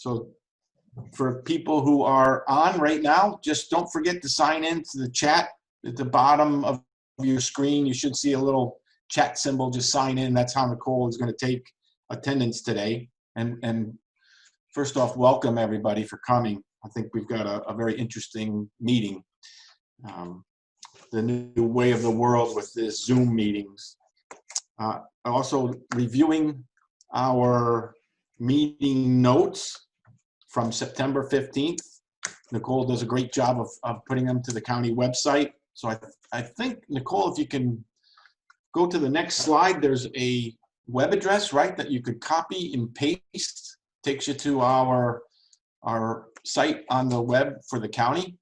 So for people who are on right now, just don't forget to sign in to the chat at the bottom of your screen. You should see a little chat symbol. Just sign in. That's how Nicole is going to take attendance today. And first off, welcome everybody for coming. I think we've got a very interesting meeting. The new way of the world with this Zoom meetings. Also reviewing our meeting notes from September 15th. Nicole does a great job of putting them to the county website. So I think, Nicole, if you can go to the next slide, there's a web address, right, that you could copy and paste. Takes you to our site on the web for the county.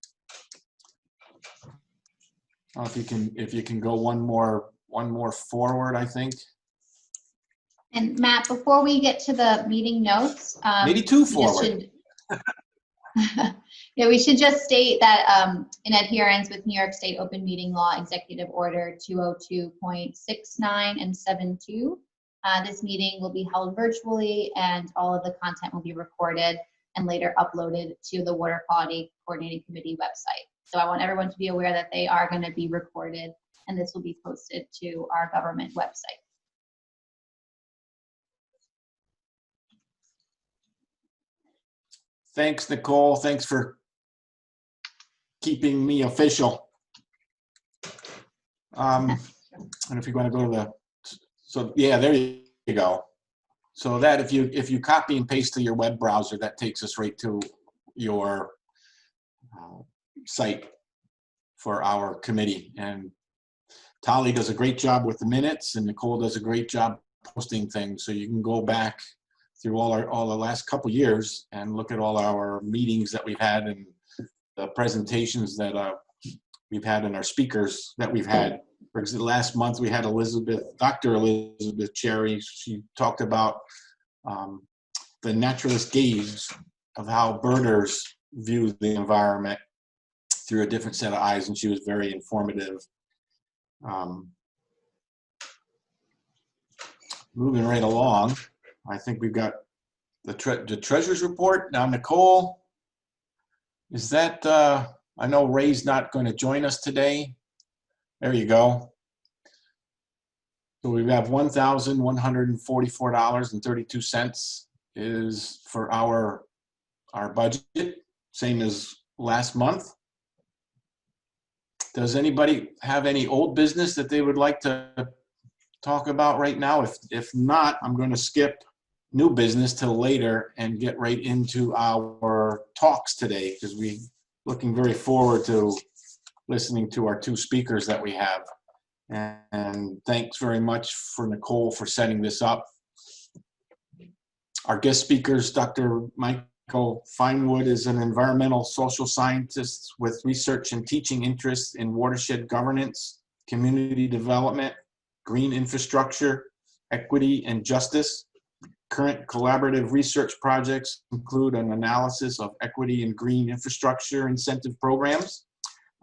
If you can go one more forward, I think. And Matt, before we get to the meeting notes, maybe two forward. Yeah, we should just state that in adherence with New York State Open Meeting Law Executive Order 202.69 and 72, this meeting will be held virtually, and all of the content will be recorded and later uploaded to the Water Quality Coordinating Committee website. So I want everyone to be aware that they are going to be recorded, and this will be posted to our government website. Thanks, Nicole. Thanks for keeping me official. And if you're going to go to so yeah, there you go. So that if you copy and paste to your web browser, that takes us right to your site for our committee. And Tali does a great job with the minutes, and Nicole does a great job posting things. So you can go back through all the last couple years and look at all our meetings that we've had and the presentations that we've had and our speakers that we've had. For example, last month we had Dr. Elizabeth Cherry. She talked about the naturalist gaze of how birders view the environment through a different set of eyes, and she was very informative. Moving right along, I think we've got the treasurer's report. Now, Nicole, is that, I know Ray's not going to join us today. There you go. So we have $1,144.32 is for our budget, same as last month. Does anybody have any old business that they would like to talk about right now? If not, I'm going to skip new business till later and get right into our talks today, because we're looking very forward to listening to our two speakers that we have. And thanks very much for Nicole for setting this up. Our guest speakers, Dr. Michael Finewood is an environmental social scientist with research and teaching interests in watershed governance, community development, green infrastructure, equity, and justice. Current collaborative research projects include an analysis of equity and green infrastructure incentive programs,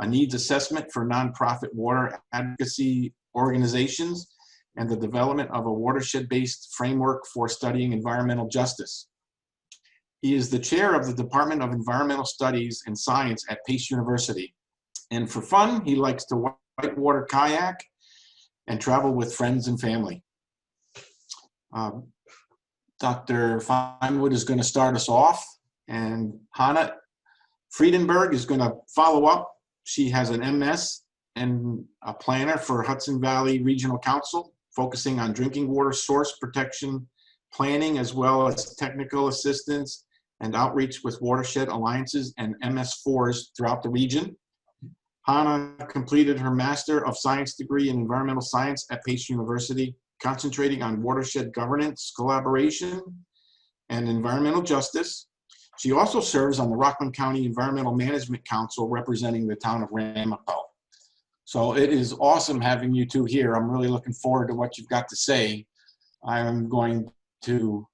a needs assessment for nonprofit water advocacy organizations, and the development of a watershed-based framework for studying environmental justice. He is the chair of the Department of Environmental Studies and Science at Pace University. And for fun, he likes to whitewater kayak and travel with friends and family. Dr. Finewood is going to start us off, and Chana Friedenberg is going to follow up. She has an MS and a planner for Hudson Valley Regional Council, focusing on drinking water source protection planning, as well as technical assistance and outreach with watershed alliances and MS4s throughout the region. Chana completed her Master of Science degree in Environmental Science at Pace University, concentrating on watershed governance, collaboration, and environmental justice. She also serves on the Rockland County Environmental Management Council, representing the town of Ramapo. So it is awesome having you two here. I'm really looking forward to what you've got to say. I'm going to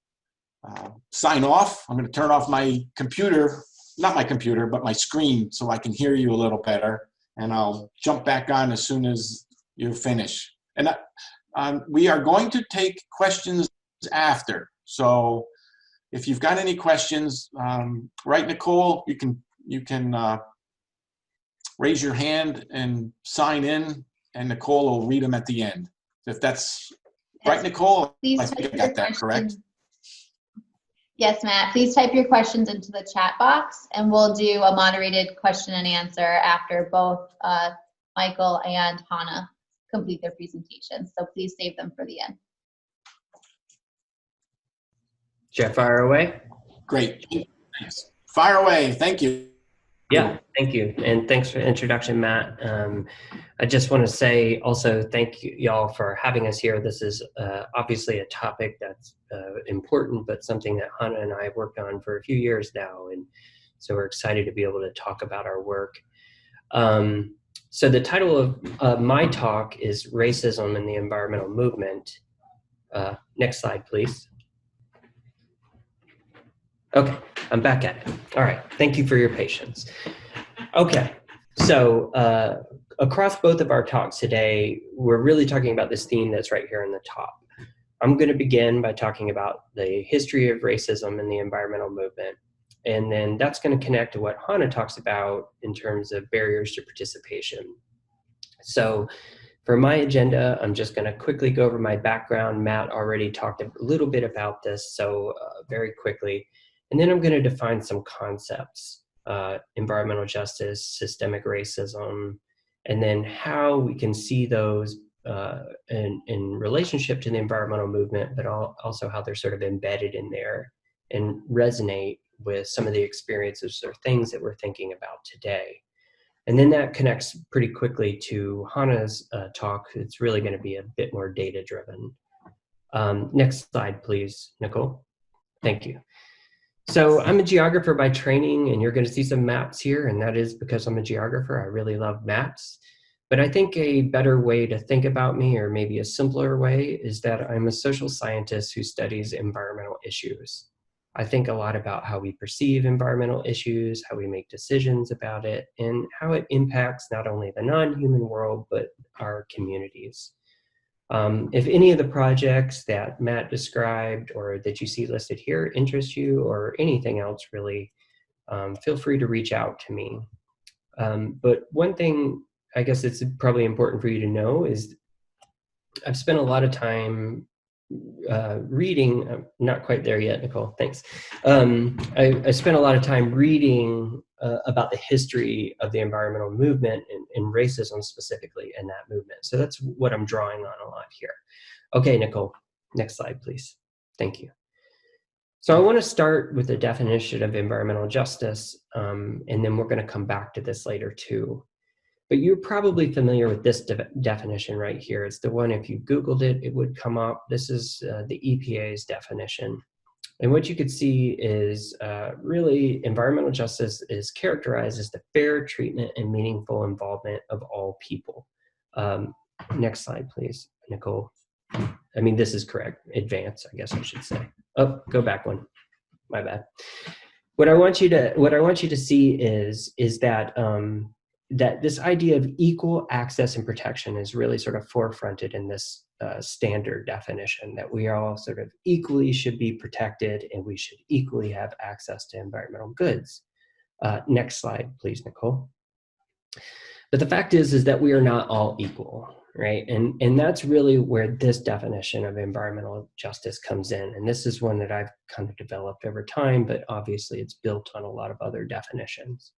sign off. I'm going to turn off my computer, not my computer, but my screen, so I can hear you a little better. And I'll jump back on as soon as you finish. And we are going to take questions after. So if you've got any questions, right, Nicole, you can raise your hand and sign in, and Nicole will read them at the end. If that's right, Nicole, Please I type think I your got that correct. questions. Yes, Matt, please type your questions into the chat box, and we'll do a moderated question and answer after both Michael and Hannah complete their presentations. So please save them for the end. Should I fire away? Great. Thanks. Fire away. Thank you. Yeah, thank you. And thanks for the introduction, Matt. I just want to say also thank you y'all for having us here. This is obviously a topic that's important, but something that Hannah and I have worked on for a few years now. And so we're excited to be able to talk about our work. So the title of my talk is Racism in the Environmental Movement. Next slide, please. Okay, I'm back at it. All right, thank you for your patience. Okay, so across both of our talks today, we're really talking about this theme that's right here in the top. I'm going to begin by talking about the history of racism in the environmental movement, and then that's going to connect to what Hannah talks about in terms of barriers to participation. So for my agenda, I'm just going to quickly go over my background. Matt already talked a little bit about this, so very quickly. And then I'm going to define some concepts, environmental justice, systemic racism, and then how we can see those in relationship to the environmental movement, but also how they're sort of embedded in there and resonate with some of the experiences or things that we're thinking about today. And then that connects pretty quickly to Hannah's talk. It's really going to be a bit more data-driven. Next slide, please, Nicole. Thank you. So I'm a geographer by training, and you're going to see some maps here, and that is because I'm a geographer. I really love maps. But I think a better way to think about me, or maybe a simpler way, is that I'm a social scientist who studies environmental issues. I think a lot about how we perceive environmental issues, how we make decisions about it, and how it impacts not only the non-human world, but our communities. If any of the projects that Matt described or that you see listed here interest you, or anything else really, feel free to reach out to me. But one thing I guess it's probably important for you to know is I've spent a lot of time reading. I'm not quite there yet, Nicole, thanks. I spent a lot of time reading about the history of the environmental movement and racism specifically in that movement. So that's what I'm drawing on a lot here. Okay, Nicole, next slide, please. Thank you. So I want to start with the definition of environmental justice, and then we're going to come back to this later too. But you're probably familiar with this definition right here. It's the one, if you Googled it, it would come up. This is the EPA's definition. And what you could see is really environmental justice is characterized as the fair treatment and meaningful involvement of all people. Next slide, please, Nicole. I mean, this is correct. Advance, I guess I should say. Oh, go back one. My bad. What I want you to see is that that this idea of equal access and protection is really sort of forefronted in this standard definition, that we all sort of equally should be protected and we should equally have access to environmental goods. Next slide, please, Nicole. But the fact is that we are not all equal, right? And that's really where this definition of environmental justice comes in. And this is one that I've kind of developed over time, but obviously it's built on a lot of other definitions.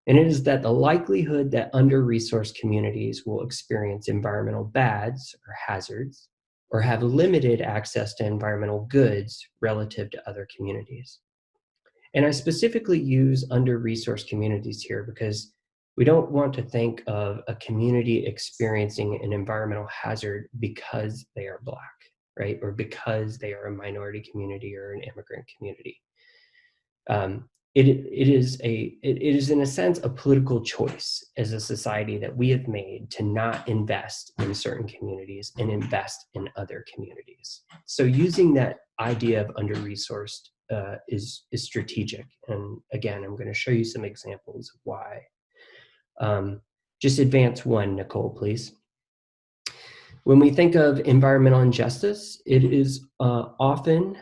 And it is that the likelihood that under-resourced communities will experience environmental bads or hazards, or have limited access to environmental goods relative to other communities. And I specifically use under-resourced communities here because we don't want to think of a community experiencing an environmental hazard because they are Black, right? Or because they are a minority community or an immigrant community. It is in a sense a political choice as a society that we have made to not invest in certain communities and invest in other communities. So using that idea of under-resourced is strategic. And again, I'm going to show you some examples of why. Just advance one, Nicole, please. When we think of environmental injustice, it is often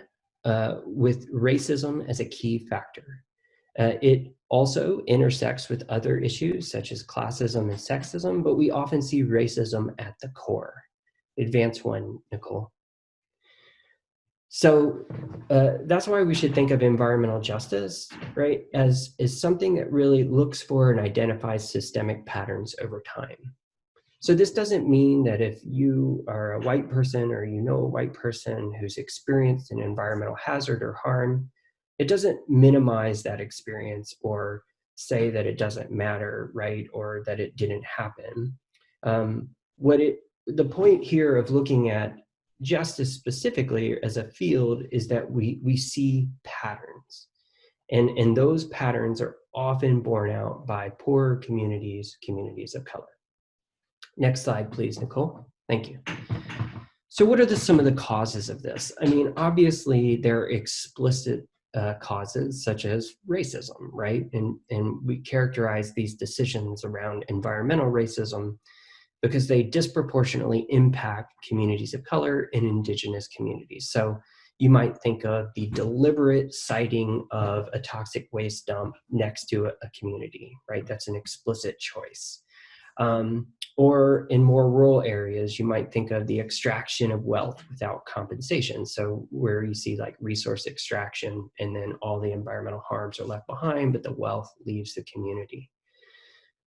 with racism as a key factor. It also intersects with other issues such as classism and sexism, but we often see racism at the core. Advance one, Nicole. So that's why we should think of environmental justice, right, as something that really looks for and identifies systemic patterns over time. So this doesn't mean that if you are a white person or you know a white person who's experienced an environmental hazard or harm, it doesn't minimize that experience or say that it doesn't matter, right, or that it didn't happen. The point here of looking at justice specifically as a field is that we see patterns, and those patterns are often borne out by poor communities of color. Next slide, please, Nicole. Thank you. So what are some of the causes of this? I mean, obviously there are explicit causes such as racism, right? And we characterize these decisions around environmental racism because they disproportionately impact communities of color and indigenous communities. So you might think of the deliberate siting of a toxic waste dump next to a community, right? That's an explicit choice. Or in more rural areas, you might think of the extraction of wealth without compensation. So where you see like resource extraction and then all the environmental harms are left behind, but the wealth leaves the community.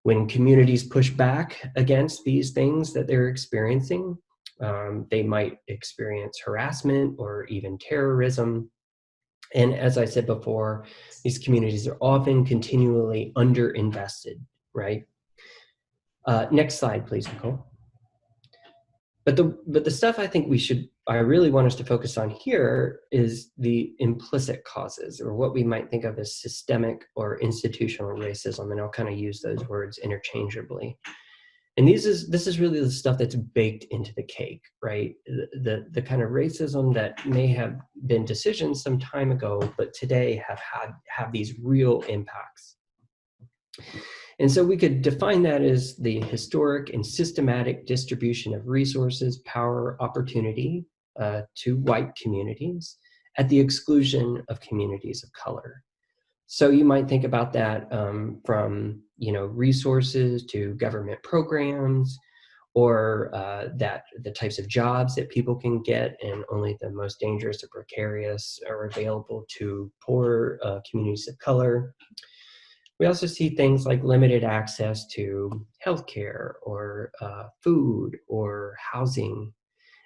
When communities push back against these things that they're experiencing, they might experience harassment or even terrorism. And as I said before, these communities are often continually underinvested, right? Next slide, please, Nicole. But the stuff I really want us to focus on here is the implicit causes, or what we might think of as systemic or institutional racism, and I'll kind of use those words interchangeably. And this is really the stuff that's baked into the cake, right? The kind of racism that may have been decisions some time ago, but today have these real impacts. And so we could define that as the historic and systematic distribution of resources, power, opportunity to white communities at the exclusion of communities of color. So you might think about that from resources to government programs, or that the types of jobs that people can get, and only the most dangerous or precarious are available to poor communities of color. We also see things like limited access to healthcare or food or housing.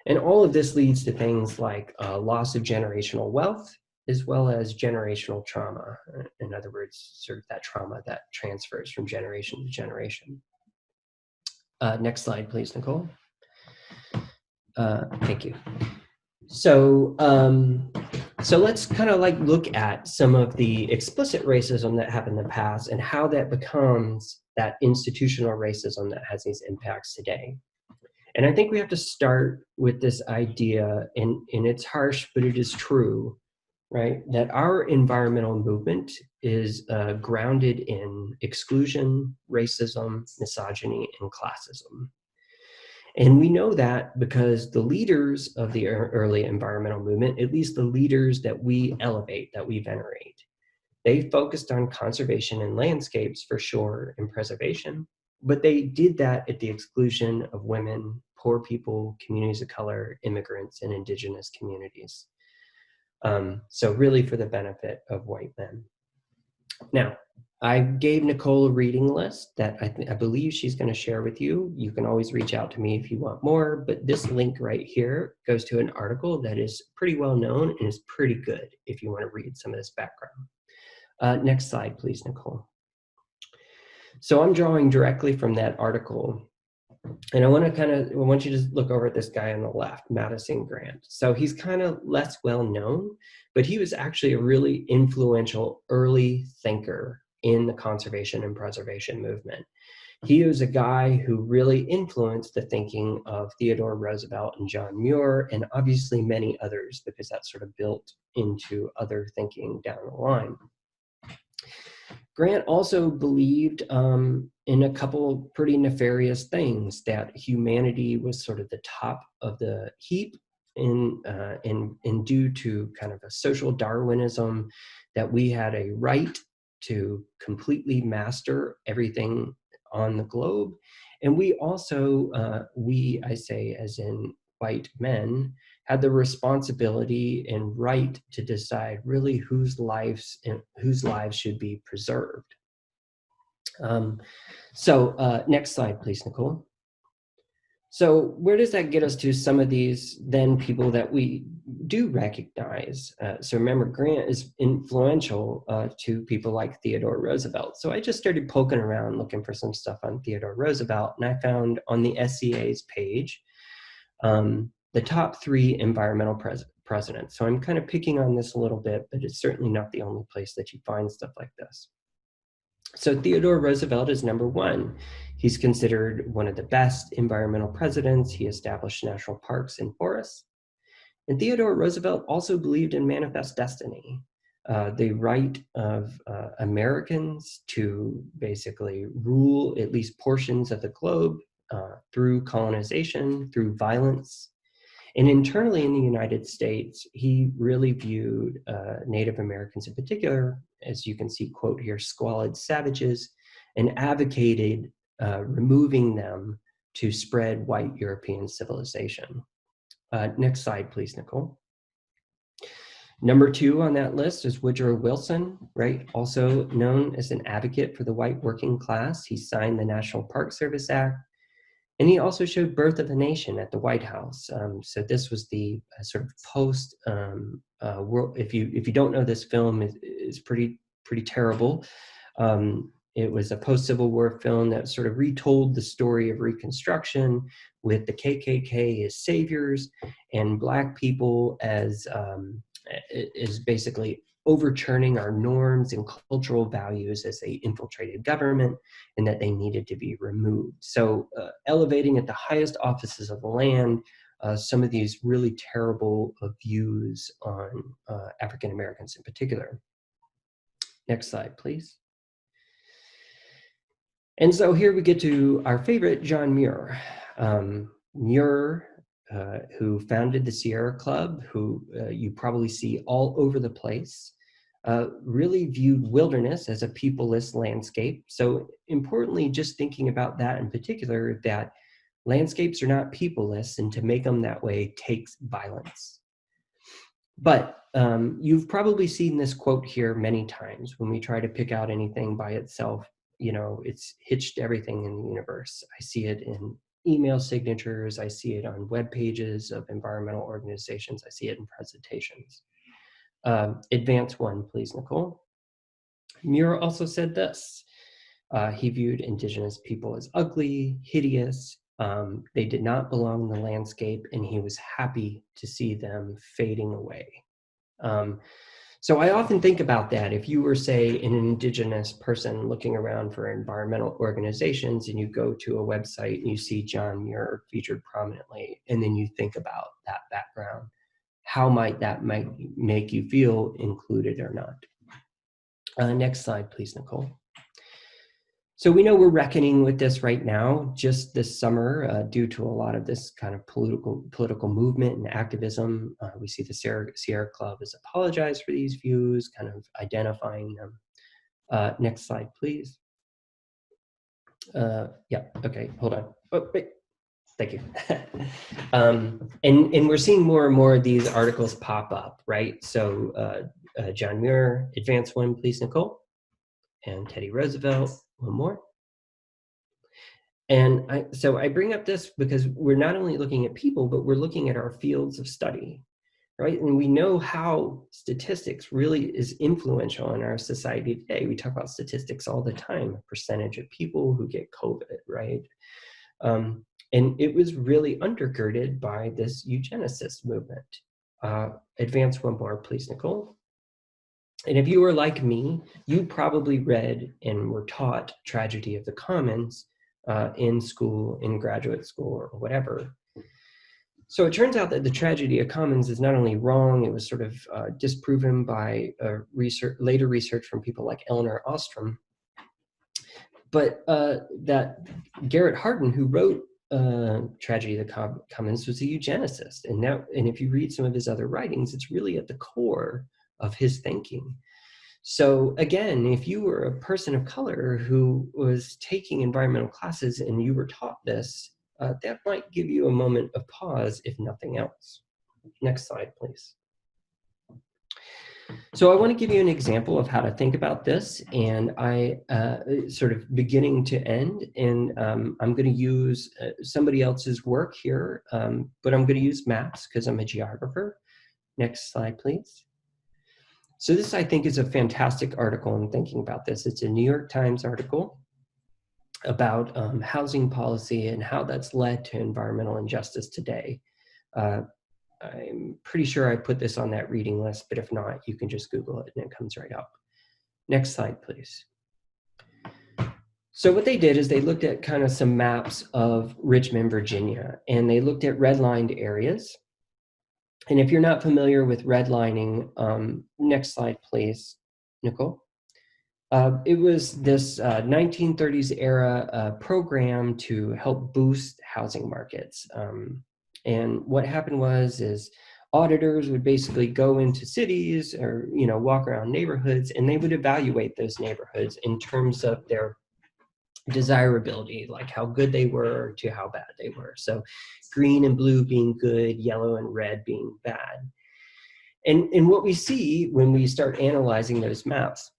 And all of this leads to things like loss of generational wealth, as well as generational trauma. In other words, sort of that trauma that transfers from generation to generation. Next slide, please, Nicole. Thank you. So let's kind of like look at some of the explicit racism that happened in the past and how that becomes that institutional racism that has these impacts today. And I think we have to start with this idea, and it's harsh, but it is true, right? That our environmental movement is grounded in exclusion, racism, misogyny, and classism. And we know that because the leaders of the early environmental movement, at least the leaders that we elevate, that we venerate, they focused on conservation and landscapes for sure, and preservation, but they did that at the exclusion of women, poor people, communities of color, immigrants, and indigenous communities. So really for the benefit of white men. Now, I gave Nicole a reading list that I believe she's going to share with you. You can always reach out to me if you want more, but this link right here goes to an article that is pretty well known and is pretty good if you want to read some of this background. Next slide, please, Nicole. So I'm drawing directly from that article, and I want you to look over at this guy on the left, Madison Grant. So he's kind of less well known, but he was actually a really influential early thinker in the conservation and preservation movement. He was a guy who really influenced the thinking of Theodore Roosevelt and John Muir, and obviously many others, because that sort of built into other thinking down the line. Grant also believed in a couple pretty nefarious things, that humanity was sort of the top of the heap, in due to kind of a social Darwinism that we had a right to completely master everything on the globe. And we also, I say as in white men, had the responsibility and right to decide really whose lives should be preserved. Next slide, please, Nicole. So where does that get us to some of these then people that we do recognize? So remember, Grant is influential to people like Theodore Roosevelt. So I just started poking around looking for some stuff on Theodore Roosevelt, and I found on the SCA's page the top 3 environmental presidents. So I'm kind of picking on this a little bit, but it's certainly not the only place that you find stuff like this. So Theodore Roosevelt is number 1. He's considered one of the best environmental presidents. He established national parks and forests. And Theodore Roosevelt also believed in manifest destiny, the right of Americans to basically rule at least portions of the globe through colonization, through violence. And internally in the United States, he really viewed Native Americans in particular, as you can see, quote here, squalid savages, and advocated removing them to spread white European civilization. Next slide, please, Nicole. Number 2 on that list is Woodrow Wilson, right? Also known as an advocate for the white working class. He signed the National Park Service Act. And he also showed Birth of a Nation at the White House. So this was the sort of post world. If you don't know this film, is pretty terrible. It was a post-Civil War film that sort of retold the story of Reconstruction with the KKK as saviors and Black people as is basically overturning our norms and cultural values as they infiltrated government, and that they needed to be removed. So elevating at the highest offices of the land some of these really terrible views on African Americans in particular. Next slide, please. And so here we get to our favorite, John Muir. Muir, who founded the Sierra Club, who you probably see all over the place, really viewed wilderness as a peopleless landscape. So importantly, just thinking about that in particular, that landscapes are not peopleless, and to make them that way takes violence. But you've probably seen this quote here many times when we try to pick out anything by itself. You know, it's hitched everything in the universe. I see it in email signatures. I see it on web pages of environmental organizations. I see it in presentations. Advance 1, please, Nicole. Muir also said this. He viewed indigenous people as ugly, hideous. They did not belong in the landscape, and he was happy to see them fading away. So I often think about that. If you were, say, an indigenous person looking around for environmental organizations, and you go to a website and you see John Muir featured prominently, and then you think about that background, how might that make you feel included or not? Next slide, please, Nicole. So we know we're reckoning with this right now, just this summer, due to a lot of this kind of political movement and activism. We see the Sierra Club has apologized for these views, kind of identifying them. Next slide, please. Yeah, okay, hold on. Oh, wait. Thank you. And we're seeing more and more of these articles pop up, right? So John Muir, advance 1, please, Nicole. And Teddy Roosevelt, 1 more. And so I bring up this because we're not only looking at people, but we're looking at our fields of study, right? And we know how statistics really is influential in our society today. We talk about statistics all the time, a percentage of people who get COVID, right? And it was really undergirded by this eugenicist movement. Advance 1 more, please, Nicole. And if you were like me, you probably read and were taught Tragedy of the Commons in school, in graduate school, or whatever. So it turns out that the Tragedy of Commons is not only wrong, it was sort of disproven by later research from people like Eleanor Ostrom, but that Garrett Hardin, who wrote tragedy of the commons was a eugenicist, and if you read some of his other writings, it's really at the core of his thinking. So again, if you were a person of color who was taking environmental classes and you were taught this, that might give you a moment of pause, if nothing else. Next slide, please. So I want to give you an example of how to think about this, and I sort of beginning to end, and I'm going to use somebody else's work here, but I'm going to use maps because I'm a geographer. Next slide, please. So this, I think, is a fantastic article in thinking about this. It's a New York Times article about housing policy and how that's led to environmental injustice today. I'm pretty sure I put this on that reading list, but if not, you can just Google it and it comes right up. Next slide, please. So what they did is they looked at kind of some maps of Richmond, Virginia, and they looked at redlined areas. And if you're not familiar with redlining, next slide, please, Nicole. It was this 1930s era program to help boost housing markets. And what happened is auditors would basically go into cities or, walk around neighborhoods, and they would evaluate those neighborhoods in terms of their desirability, like how good they were to how bad they were. So green and blue being good, yellow and red being bad. And what we see when we start analyzing those maps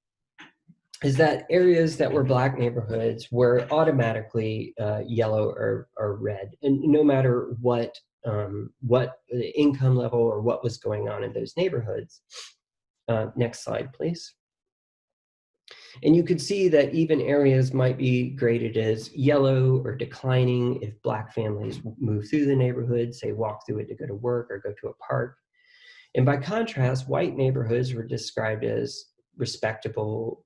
is that areas that were Black neighborhoods were automatically yellow or red, and no matter what the income level or what was going on in those neighborhoods. Next slide, please. And you could see that even areas might be graded as yellow or declining if Black families move through the neighborhood, say walk through it to go to work or go to a park. And by contrast, white neighborhoods were described as respectable.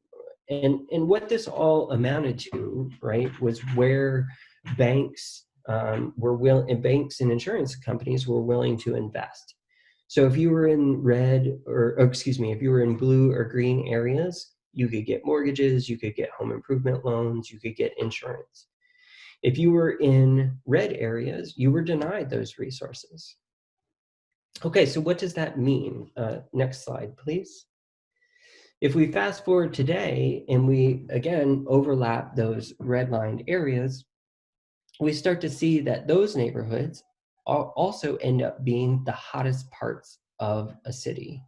And what this all amounted to, right, was where banks banks and insurance companies were willing to invest. So if you were in if you were in blue or green areas, you could get mortgages, you could get home improvement loans, you could get insurance. If you were in red areas, you were denied those resources. Okay, so what does that mean? Next slide, please. If we fast forward today and we, again, overlap those redlined areas, we start to see that those neighborhoods also end up being the hottest parts of a city.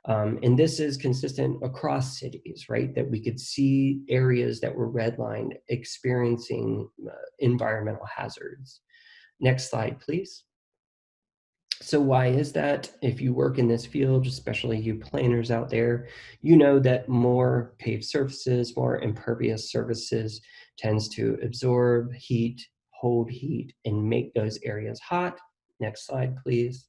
And this is consistent across cities, right? That we could see areas that were redlined experiencing environmental hazards. Next slide, please. So why is that? If you work in this field, especially you planners out there, you know that more paved surfaces, more impervious surfaces tends to absorb heat, hold heat, and make those areas hot. Next slide, please.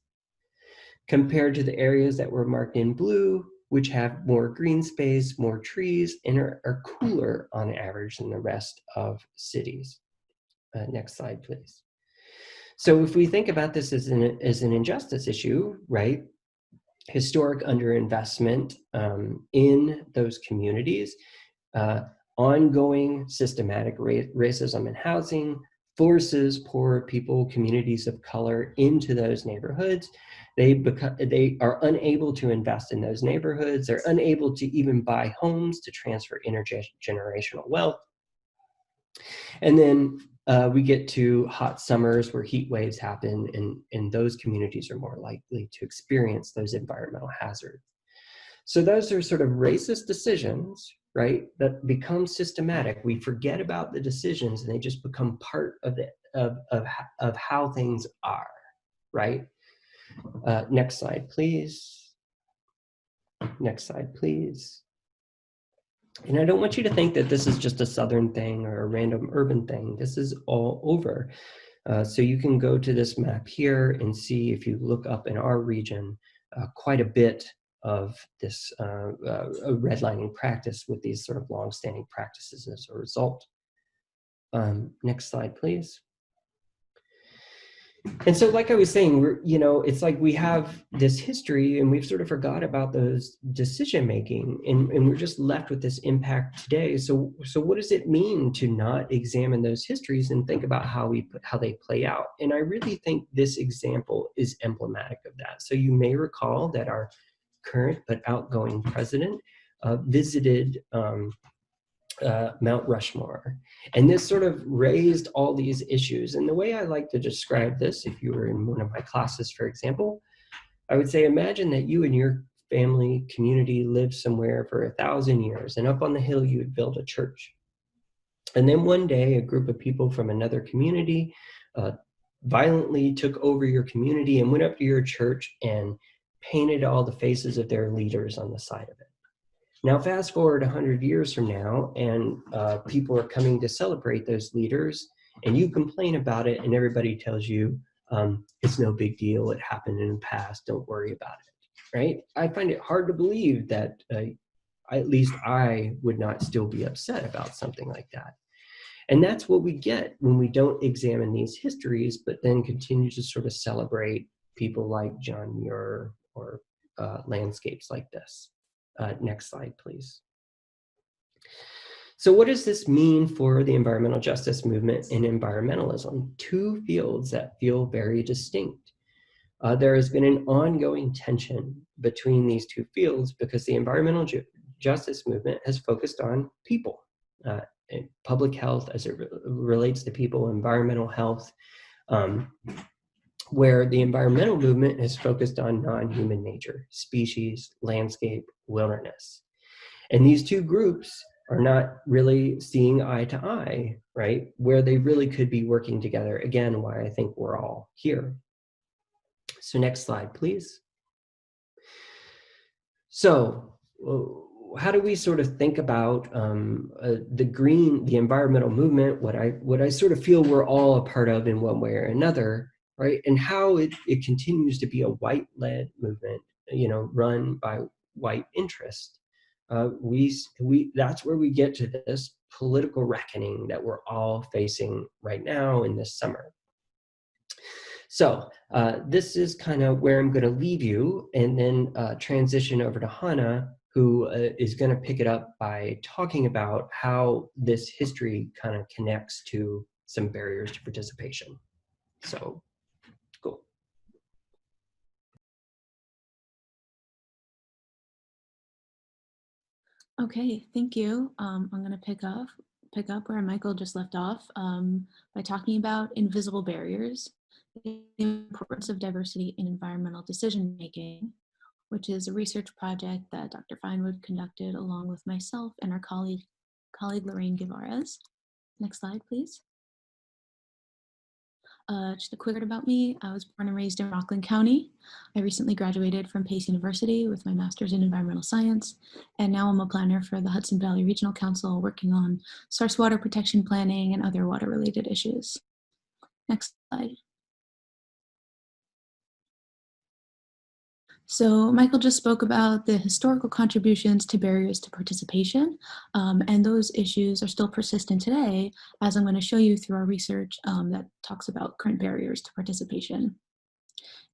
Compared to the areas that were marked in blue, which have more green space, more trees, and are cooler on average than the rest of cities. Next slide, please. So if we think about this as an injustice issue, right? Historic underinvestment in those communities, ongoing systematic racism in housing forces poor people, communities of color into those neighborhoods. They are unable to invest in those neighborhoods. They're unable to even buy homes to transfer intergenerational wealth. And then we get to hot summers where heat waves happen, and those communities are more likely to experience those environmental hazards. So those are sort of racist decisions, right, that become systematic. We forget about the decisions and they just become part of how things are, right? Next slide, please. Next slide, please. And I don't want you to think that this is just a Southern thing or a random urban thing. This is all over. So you can go to this map here and see, if you look up in our region, quite a bit of this redlining practice with these sort of long-standing practices as a result. Next slide, please. And so, like I was saying, it's like we have this history and we've sort of forgot about those decision making, and we're just left with this impact today. So what does it mean to not examine those histories and think about how they play out? And I really think this example is emblematic of that. So you may recall that our current but outgoing president visited Mount Rushmore. And this sort of raised all these issues. And the way I like to describe this, if you were in one of my classes, for example, I would say, imagine that you and your family community lived somewhere for 1,000 years, and up on the hill you would build a church. And then one day, a group of people from another community violently took over your community and went up to your church and painted all the faces of their leaders on the side of it. Now, fast forward 100 years from now, and people are coming to celebrate those leaders, and you complain about it, and everybody tells you, it's no big deal, it happened in the past, don't worry about it, right? I find it hard to believe that at least I would not still be upset about something like that. And that's what we get when we don't examine these histories, but then continue to sort of celebrate people like John Muir or landscapes like this. Next slide, please. So what does this mean for the environmental justice movement and environmentalism? Two fields that feel very distinct. There has been an ongoing tension between these two fields because the environmental justice movement has focused on people, and public health as it relates to people, environmental health, where the environmental movement is focused on non-human nature, species, landscape, wilderness. And these two groups are not really seeing eye to eye, right? Where they really could be working together. Again, why I think we're all here. So next slide, please. So how do we sort of think about the environmental movement, what I sort of feel we're all a part of in one way or another, right? And how it continues to be a white-led movement, run by white interest. That's where we get to this political reckoning that we're all facing right now in this summer. So this is kind of where I'm going to leave you, and then transition over to Hannah, who is going to pick it up by talking about how this history kind of connects to some barriers to participation. So, cool. Okay, thank you. I'm going to pick up where Michael just left off by talking about invisible barriers, the importance of diversity in environmental decision making, which is a research project that Dr. Finewood conducted along with myself and our colleague Lorraine Guivarez. Next slide, please. Just a quick word about me. I was born and raised in Rockland County. I recently graduated from Pace University with my master's in environmental science, and now I'm a planner for the Hudson Valley Regional Council, working on source water protection planning and other water-related issues. Next slide. So Michael just spoke about the historical contributions to barriers to participation, and those issues are still persistent today, as I'm going to show you through our research that talks about current barriers to participation.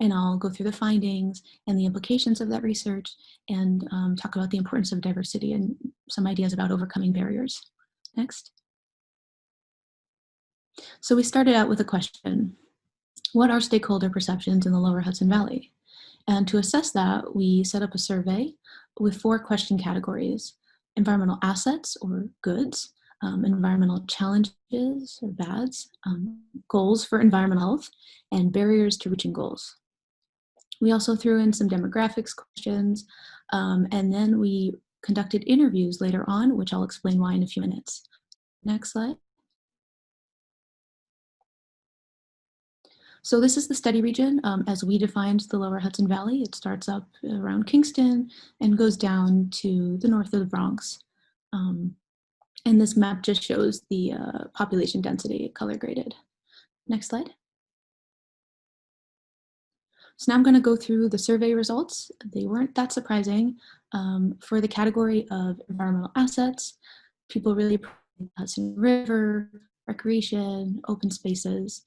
And I'll go through the findings and the implications of that research, and talk about the importance of diversity and some ideas about overcoming barriers. Next. So we started out with a question: what are stakeholder perceptions in the lower Hudson Valley? And to assess that, we set up a survey with 4 question categories: environmental assets or goods, environmental challenges or bads, goals for environmental health, and barriers to reaching goals. We also threw in some demographics questions, and then we conducted interviews later on, which I'll explain why in a few minutes. Next slide. So this is the study region as we defined the lower Hudson Valley. It starts up around Kingston and goes down to the north of the Bronx. And this map just shows the population density color graded. Next slide. So now I'm going to go through the survey results. They weren't that surprising. For the category of environmental assets, people really appreciate Hudson River, recreation, open spaces.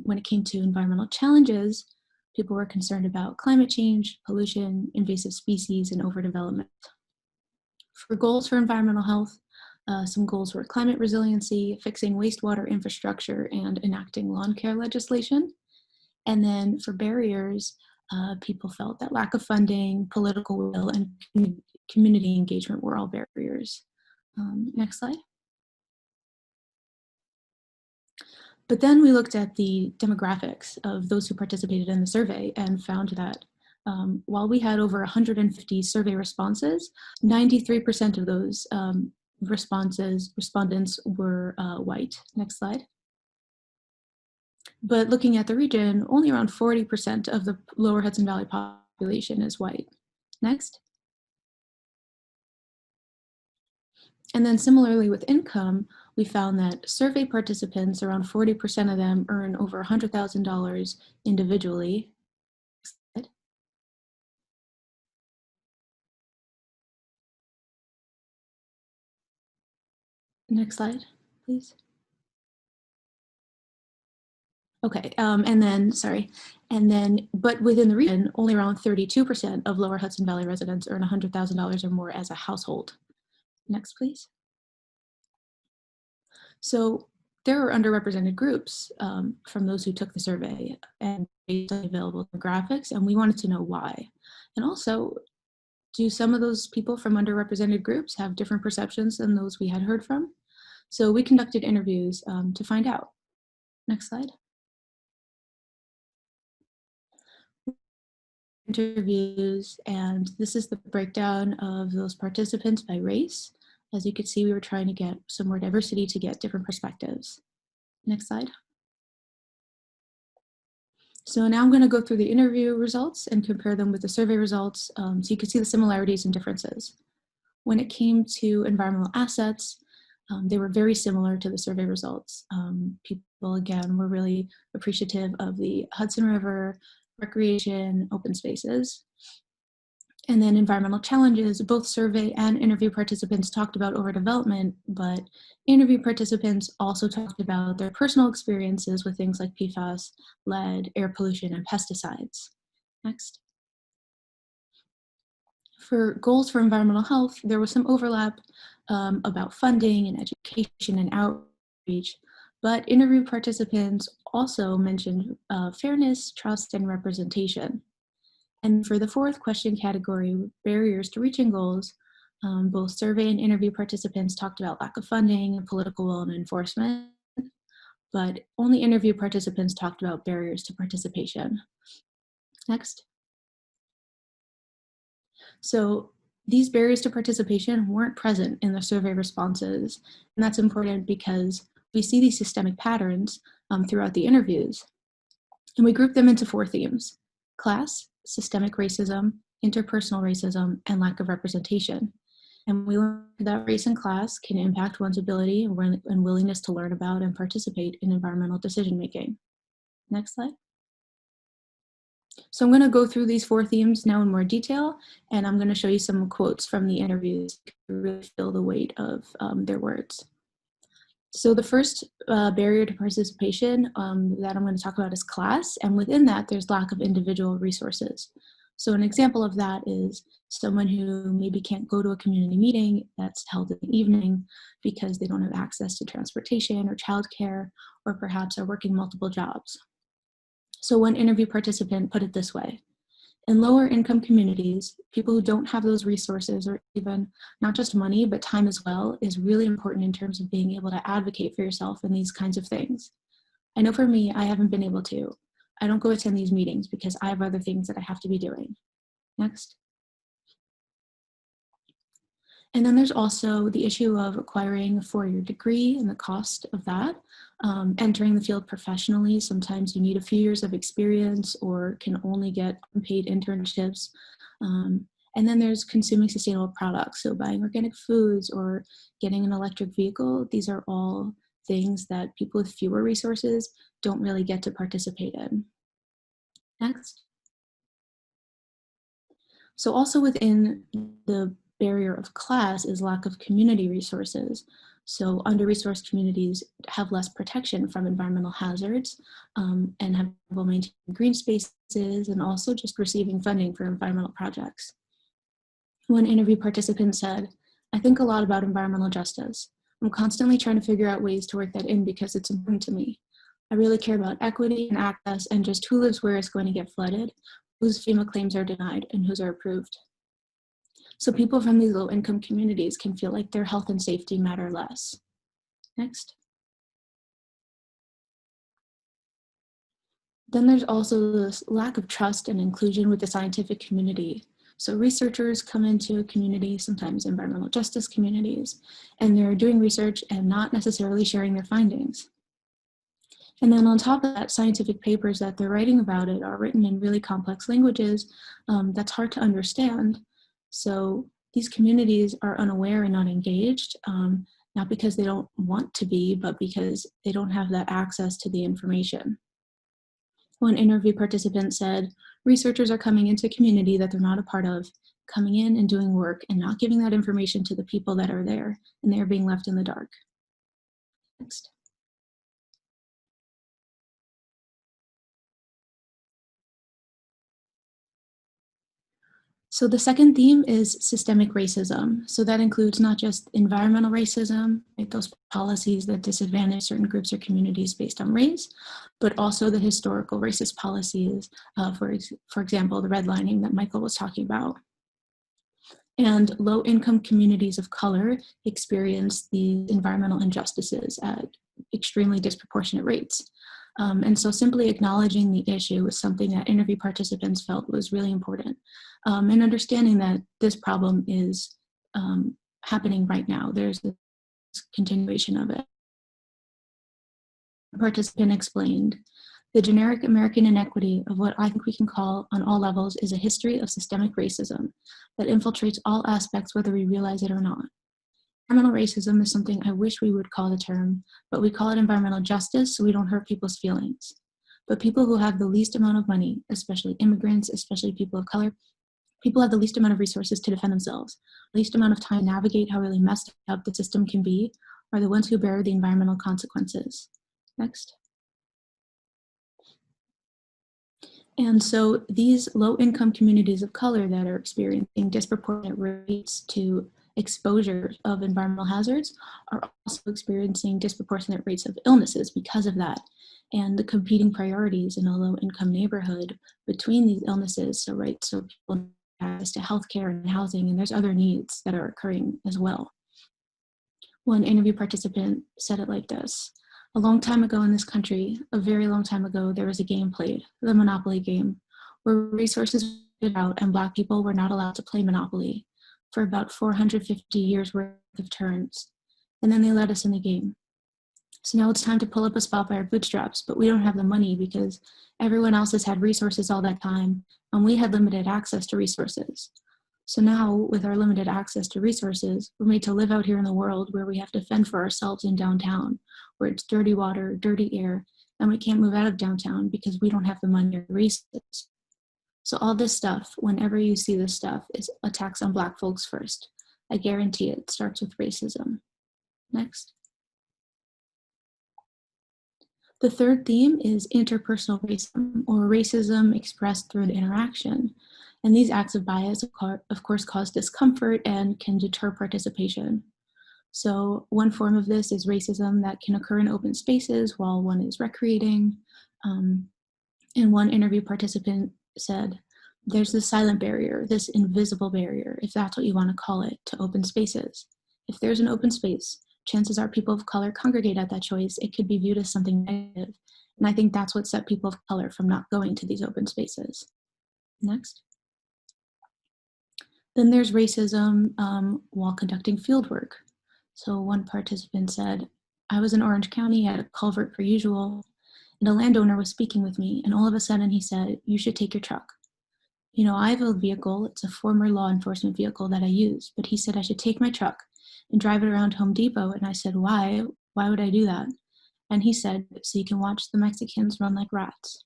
When it came to environmental challenges, people were concerned about climate change, pollution, invasive species, and overdevelopment. For goals for environmental health, some goals were climate resiliency, fixing wastewater infrastructure, and enacting lawn care legislation. And then for barriers, people felt that lack of funding, political will, and community engagement were all barriers. Next slide. But then we looked at the demographics of those who participated in the survey and found that while we had over 150 survey responses, 93% of those respondents were white. Next slide. But looking at the region, only around 40% of the lower Hudson Valley population is white. Next. And then similarly with income, we found that survey participants, around 40% of them earn over $100,000 individually. Next slide, please. Okay, but within the region, only around 32% of lower Hudson Valley residents earn $100,000 or more as a household. Next, please. So there are underrepresented groups from those who took the survey and based on available demographics, and we wanted to know why. And also, do some of those people from underrepresented groups have different perceptions than those we had heard from? So we conducted interviews to find out. Next slide. Interviews, and this is the breakdown of those participants by race. As you can see, we were trying to get some more diversity to get different perspectives. Next slide. So now I'm going to go through the interview results and compare them with the survey results so you can see the similarities and differences. When it came to environmental assets, they were very similar to the survey results. People, again, were really appreciative of the Hudson River, recreation, open spaces. And then environmental challenges, both survey and interview participants talked about overdevelopment, but interview participants also talked about their personal experiences with things like PFAS, lead, air pollution, and pesticides. Next. For goals for environmental health, there was some overlap about funding and education and outreach, but interview participants also mentioned fairness, trust, and representation. And for the fourth question category, barriers to reaching goals, both survey and interview participants talked about lack of funding, political will, and enforcement, but only interview participants talked about barriers to participation. Next. So these barriers to participation weren't present in the survey responses, and that's important because we see these systemic patterns throughout the interviews. And we group them into 4 themes: class, systemic racism, interpersonal racism, and lack of representation. And we learned that race and class can impact one's ability and willingness to learn about and participate in environmental decision-making. Next slide. So I'm going to go through these 4 themes now in more detail, and I'm going to show you some quotes from the interviews to really feel the weight of their words. So the first barrier to participation that I'm going to talk about is class, and within that there's lack of individual resources. So an example of that is someone who maybe can't go to a community meeting that's held in the evening because they don't have access to transportation or childcare, or perhaps are working multiple jobs. So one interview participant put it this way: in lower income communities, people who don't have those resources, or even not just money, but time as well, is really important in terms of being able to advocate for yourself in these kinds of things. I know for me, I haven't been able to. I don't go attend these meetings because I have other things that I have to be doing. Next. And then there's also the issue of acquiring a 4-year degree and the cost of that. Entering the field professionally, sometimes you need a few years of experience or can only get unpaid internships. And then there's consuming sustainable products. So buying organic foods or getting an electric vehicle, these are all things that people with fewer resources don't really get to participate in. Next. So also within the barrier of class is lack of community resources. So under-resourced communities have less protection from environmental hazards and have trouble maintaining green spaces and also just receiving funding for environmental projects. One interview participant said, "I think a lot about environmental justice. I'm constantly trying to figure out ways to work that in because it's important to me. I really care about equity and access and just who lives where is going to get flooded, whose FEMA claims are denied, and whose are approved." So people from these low-income communities can feel like their health and safety matter less. Next. Then there's also this lack of trust and inclusion with the scientific community. So researchers come into a community, sometimes environmental justice communities, and they're doing research and not necessarily sharing their findings. And then on top of that, scientific papers that they're writing about it are written in really complex languages that's hard to understand. So these communities are unaware and not engaged, not because they don't want to be, but because they don't have that access to the information. One interview participant said, "Researchers are coming into a community that they're not a part of, coming in and doing work and not giving that information to the people that are there, and they're being left in the dark." Next. So the second theme is systemic racism. So that includes not just environmental racism, like those policies that disadvantage certain groups or communities based on race, but also the historical racist policies, for example, the redlining that Michael was talking about. And low-income communities of color experience these environmental injustices at extremely disproportionate rates. And so simply acknowledging the issue was something that interview participants felt was really important. And understanding that this problem is happening right now. There's a continuation of it. A participant explained, "The generic American inequity of what I think we can call on all levels is a history of systemic racism that infiltrates all aspects whether we realize it or not. Environmental racism is something I wish we would call the term, but we call it environmental justice so we don't hurt people's feelings. But people who have the least amount of money, especially immigrants, especially people of color, people have the least amount of resources to defend themselves, least amount of time to navigate how really messed up the system can be, are the ones who bear the environmental consequences." Next. And so these low-income communities of color that are experiencing disproportionate rates to exposure of environmental hazards are also experiencing disproportionate rates of illnesses because of that. And the competing priorities in a low-income neighborhood between these illnesses, so people have access to healthcare and housing, and there's other needs that are occurring as well. One interview participant said it like this: "A long time ago in this country, a very long time ago, there was a game played, the Monopoly game, where resources were divided out and Black people were not allowed to play Monopoly for about 450 years worth of turns. And then they let us in the game. So now it's time to pull up a spot by our bootstraps, but we don't have the money because everyone else has had resources all that time, and we had limited access to resources. So now, with our limited access to resources, we're made to live out here in the world where we have to fend for ourselves in downtown, where it's dirty water, dirty air, and we can't move out of downtown because we don't have the money or resources. So all this stuff, whenever you see this stuff, is attacks on Black folks first. I guarantee it starts with racism." Next. The third theme is interpersonal racism, or racism expressed through an interaction. And these acts of bias, of course, cause discomfort and can deter participation. So one form of this is racism that can occur in open spaces while one is recreating. And one interview participant said, "There's this silent barrier, this invisible barrier, if that's what you want to call it, to open spaces. If there's an open space, chances are people of color congregate at that choice. It could be viewed as something negative. And I think that's what set people of color from not going to these open spaces." Next. Then there's racism while conducting field work. So one participant said, "I was in Orange County at a culvert per usual, and a landowner was speaking with me, and all of a sudden he said, 'You should take your truck.' You know, I have a vehicle, it's a former law enforcement vehicle that I use, but he said I should take my truck and drive it around Home Depot, and I said, 'Why? Why would I do that?' And he said, 'So you can watch the Mexicans run like rats.'"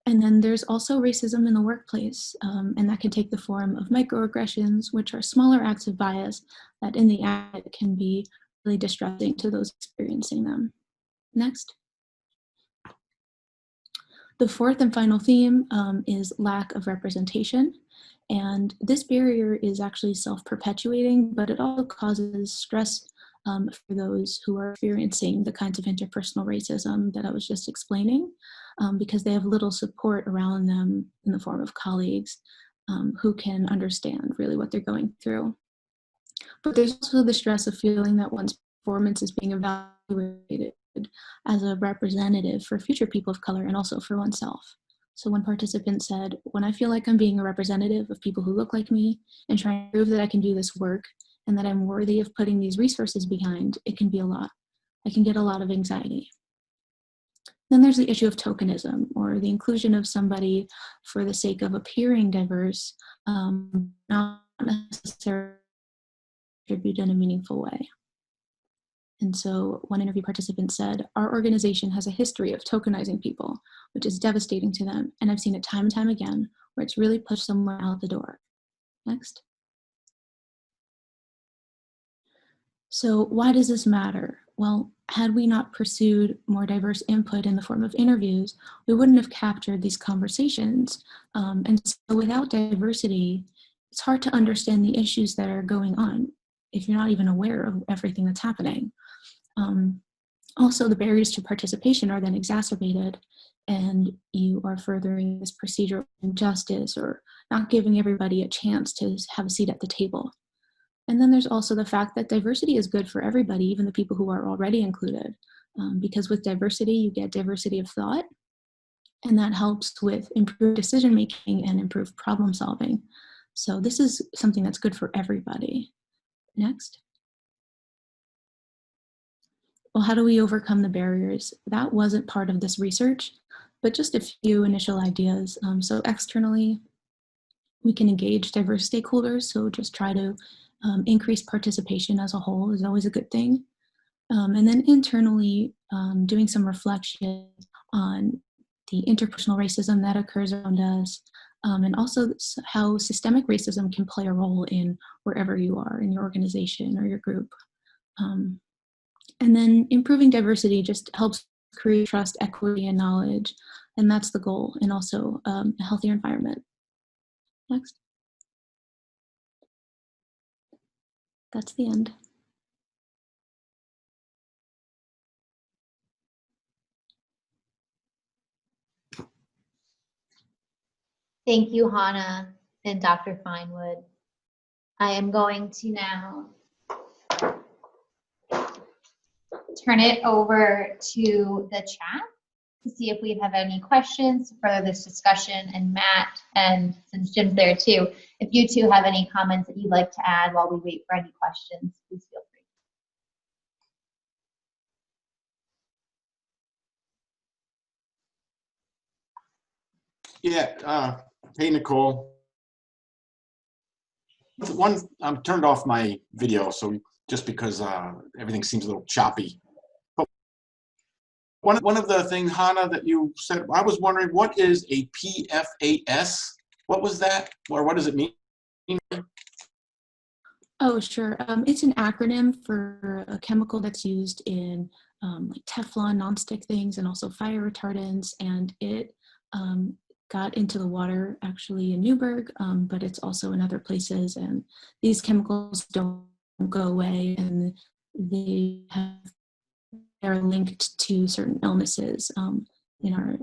And then there's also racism in the workplace, and that can take the form of microaggressions, which are smaller acts of bias that in the act can be really distressing to those experiencing them. Next. The fourth and final theme is lack of representation. And this barrier is actually self-perpetuating, but it also causes stress for those who are experiencing the kinds of interpersonal racism that I was just explaining, because they have little support around them in the form of colleagues who can understand really what they're going through. But there's also the stress of feeling that one's performance is being evaluated as a representative for future people of color and also for oneself. So one participant said, when I feel like I'm being a representative of people who look like me and trying to prove that I can do this work and that I'm worthy of putting these resources behind, it can be a lot. I can get a lot of anxiety. Then there's the issue of tokenism, or the inclusion of somebody for the sake of appearing diverse, not necessarily contribute in a meaningful way. And so one interview participant said, our organization has a history of tokenizing people, which is devastating to them. And I've seen it time and time again, where it's really pushed someone out the door. Next. So why does this matter? Well, had we not pursued more diverse input in the form of interviews, we wouldn't have captured these conversations. And so without diversity, it's hard to understand the issues that are going on if you're not even aware of everything that's happening. Also, the barriers to participation are then exacerbated, and you are furthering this procedural injustice or not giving everybody a chance to have a seat at the table. And then there's also the fact that diversity is good for everybody, even the people who are already included, because with diversity, you get diversity of thought, and that helps with improved decision-making and improved problem solving. So this is something that's good for everybody. Next. Well, how do we overcome the barriers? That wasn't part of this research, but just a few initial ideas. So externally, we can engage diverse stakeholders. So just try to increase participation as a whole is always a good thing. And then internally, doing some reflection on the interpersonal racism that occurs around us, and also how systemic racism can play a role in wherever you are in your organization or your group. And then improving diversity just helps create trust, equity, and knowledge. And that's the goal, and also a healthier environment. Next. That's the end. Thank you, Hannah and Dr. Finewood. I am going to now turn it over to the chat to see if we have any questions to further this discussion. And Matt, and since Jim's there too, if you two have any comments that you'd like to add while we wait for any questions, please feel free. Yeah, hey, Nicole. I'm turned off my video, so just because everything seems a little choppy. But one of the things, Hannah, that you said, I was wondering, what is a PFAS? What was that, or what does it mean? Oh, sure. It's an acronym for a chemical that's used in like Teflon, nonstick things, and also fire retardants. And it got into the water actually in Newburgh, but it's also in other places. And these chemicals don't go away, and they're linked to certain illnesses in our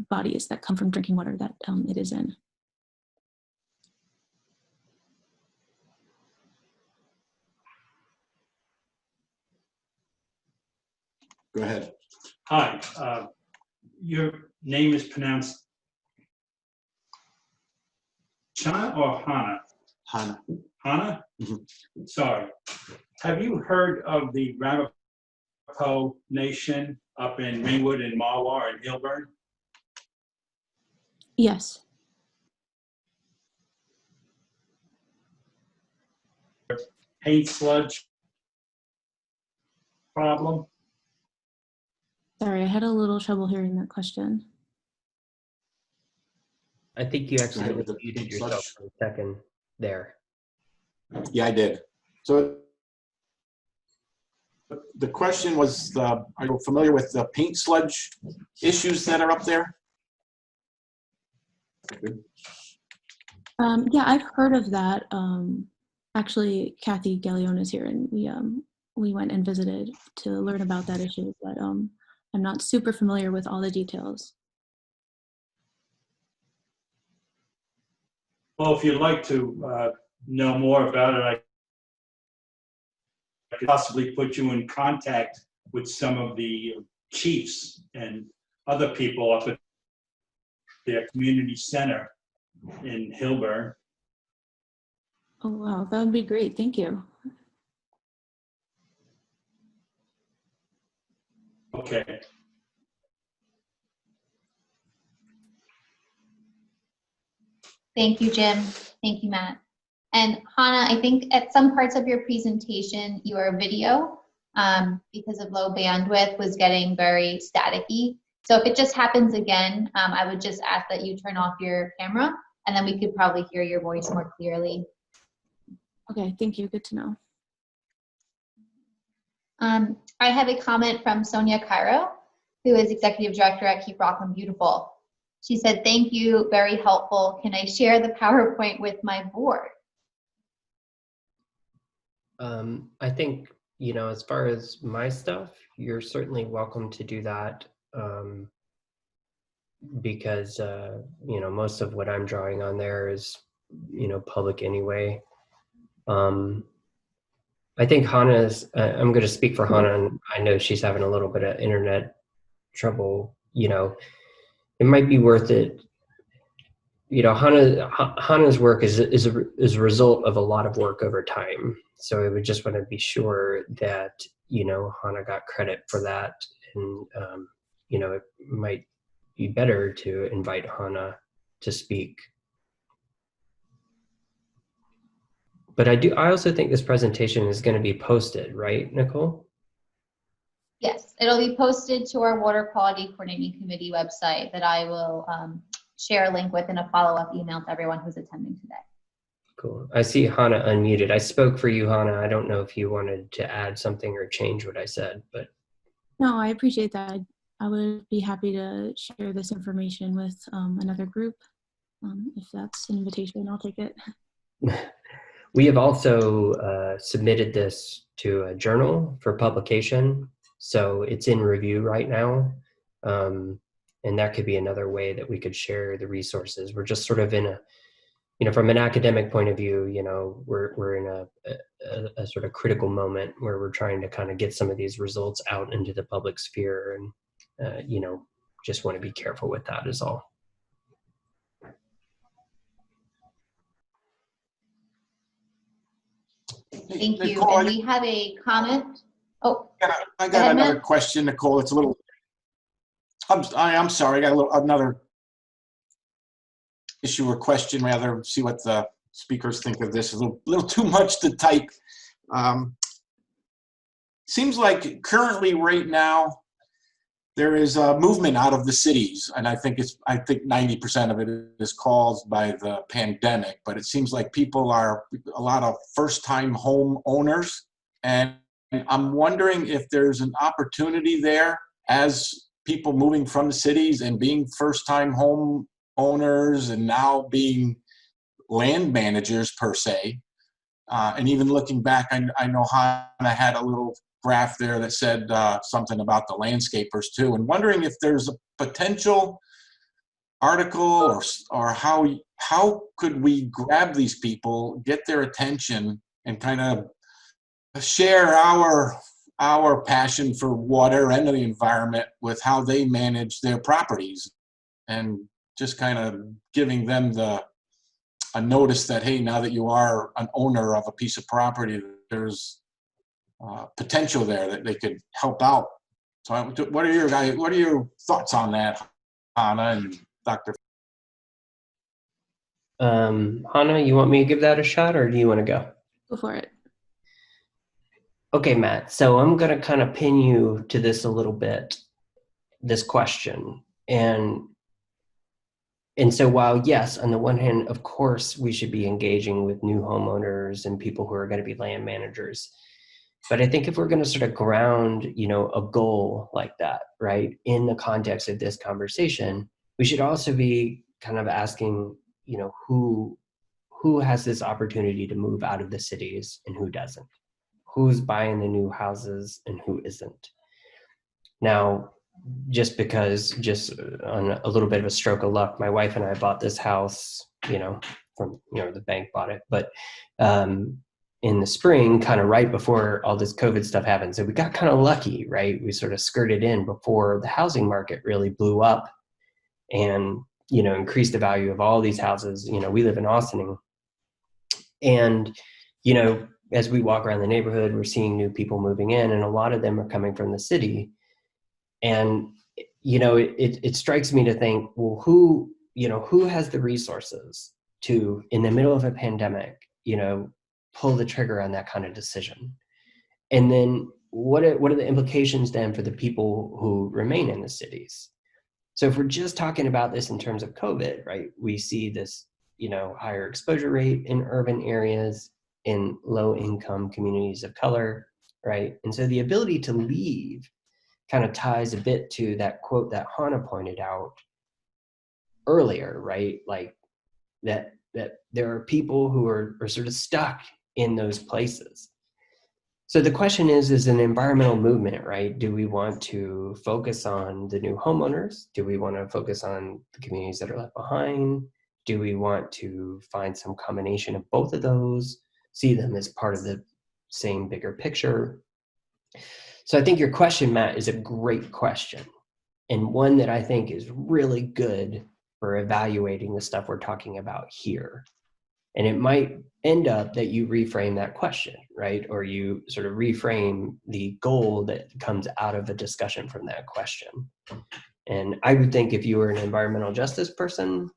bodies that come from drinking water that it is in. Go ahead. Hi, your name is pronounced Chana or Hana? Hannah. Hana? Mm-hmm. Sorry. Have you heard of the Ramapo Nation up in Ringwood and Marwar and Hilburn? Yes. Paint sludge problem? Sorry, I had a little trouble hearing that question. I think you ahead accidentally with the muted peat yourself sludge. for a second there. Yeah, I did. So the question was, are you familiar with the paint sludge issues that are up there? Yeah, I've heard of that. Actually, Kathy Gallione is here, and we went and visited to learn about that issue, but I'm not super familiar with all the details. Well, if you'd like to know more about it, I could possibly put you in contact with some of the chiefs and other people up at their community center in Hilburn. Oh wow, that would be great. Thank you. Okay. Thank you, Jim. Thank you, Matt. And Hannah, I think at some parts of your presentation, your video, because of low bandwidth, was getting very staticky. So if it just happens again, I would just ask that you turn off your camera, and then we could probably hear your voice more clearly. Okay, thank you. Good to know. I have a comment from Sonia Cairo, who is Executive Director at Keep Rockland Beautiful. She said, "Thank you, very helpful. Can I share the PowerPoint with my board?" I think, you know, as far as my stuff, you're certainly welcome to do that, because, you know, most of what I'm drawing on there is, you know, public anyway. I think Hannah's, I'm going to speak for Hannah, and I know she's having a little bit of internet trouble. You know, it might be worth it. You know, Hannah's work is a result of a lot of work over time. So I would just want to be sure that, you know, Hannah got credit for that. And, you know, it might be better to invite Hannah to speak. But I also think this presentation is going to be posted, right, Nicole? Yes, it'll be posted to our Water Quality Coordinating Committee website that I will share a link with in a follow-up email to everyone who's attending today. Cool. I see Hannah unmuted. I spoke for you, Hannah. I don't know if you wanted to add something or change what I said, but. No, I appreciate that. I would be happy to share this information with another group. If that's an invitation, I'll take it. We have also submitted this to a journal for publication, so it's in review right now. And that could be another way that we could share the resources. We're just sort of in a, you know, from an academic point of view, you know, we're in a sort of critical moment where we're trying to kind of get some of these results out into the public sphere, and you know, just want to be careful with that is all. Thank you. Nicole, And we have a comment. Oh, I go got ahead, another Matt. question, Nicole. It's a little, I'm sorry, I got another issue or question, rather, see what the speakers think of this. A little too much to type. Seems like currently right now, there is a movement out of the cities, and I think 90% of it is caused by the pandemic, but it seems like people are a lot of first-time home owners, and I'm wondering if there's an opportunity there as people moving from the cities and being first-time home owners and now being land managers per se, and even looking back, I know Hannah had a little graph there that said something about the landscapers too, and wondering if there's a potential article or how could we grab these people, get their attention, and kind of share our passion for water and the environment with how they manage their properties, and just kind of giving them a notice that, hey, now that you are an owner of a piece of property, there's potential there that they could help out. So what are your thoughts on that, Hannah and Dr. Hannah, you want me to give that a shot, or do you want to go? Go for it. Okay, Matt. So I'm going to kind of pin you to this a little bit, this question. And And so while, yes, on the one hand, of course, we should be engaging with new homeowners and people who are going to be land managers. But I think if we're going to sort of ground, a goal like that, right, in the context of this conversation, we should also be kind of asking, who has this opportunity to move out of the cities and who doesn't? Who's buying the new houses and who isn't? Now, just on a little bit of a stroke of luck, my wife and I bought this house, from, the bank bought it, but in the spring, kind of right before all this COVID stuff happened. So we got kind of lucky, right? We sort of skirted in before the housing market really blew up and, increased the value of all these houses. We live in Austin, and, as we walk around the neighborhood, we're seeing new people moving in, and a lot of them are coming from the city. And, it strikes me to think, well, who has the resources to, in the middle of a pandemic, pull the trigger on that kind of decision? And then what are the implications then for the people who remain in the cities? So if we're just talking about this in terms of COVID, right, we see this, higher exposure rate in urban areas, in low income communities of color, right? And so the ability to leave kind of ties a bit to that quote that Hannah pointed out earlier, right? Like that there are people who are sort of stuck in those places. So the question is an environmental movement, right? Do we want to focus on the new homeowners? Do we want to focus on the communities that are left behind? Do we want to find some combination of both of those, see them as part of the same bigger picture? So I think your question, Matt, is a great question, and one that I think is really good for evaluating the stuff we're talking about here. And it might end up that you reframe that question, right? Or you sort of reframe the goal that comes out of a discussion from that question. And I would think if you were an environmental justice person,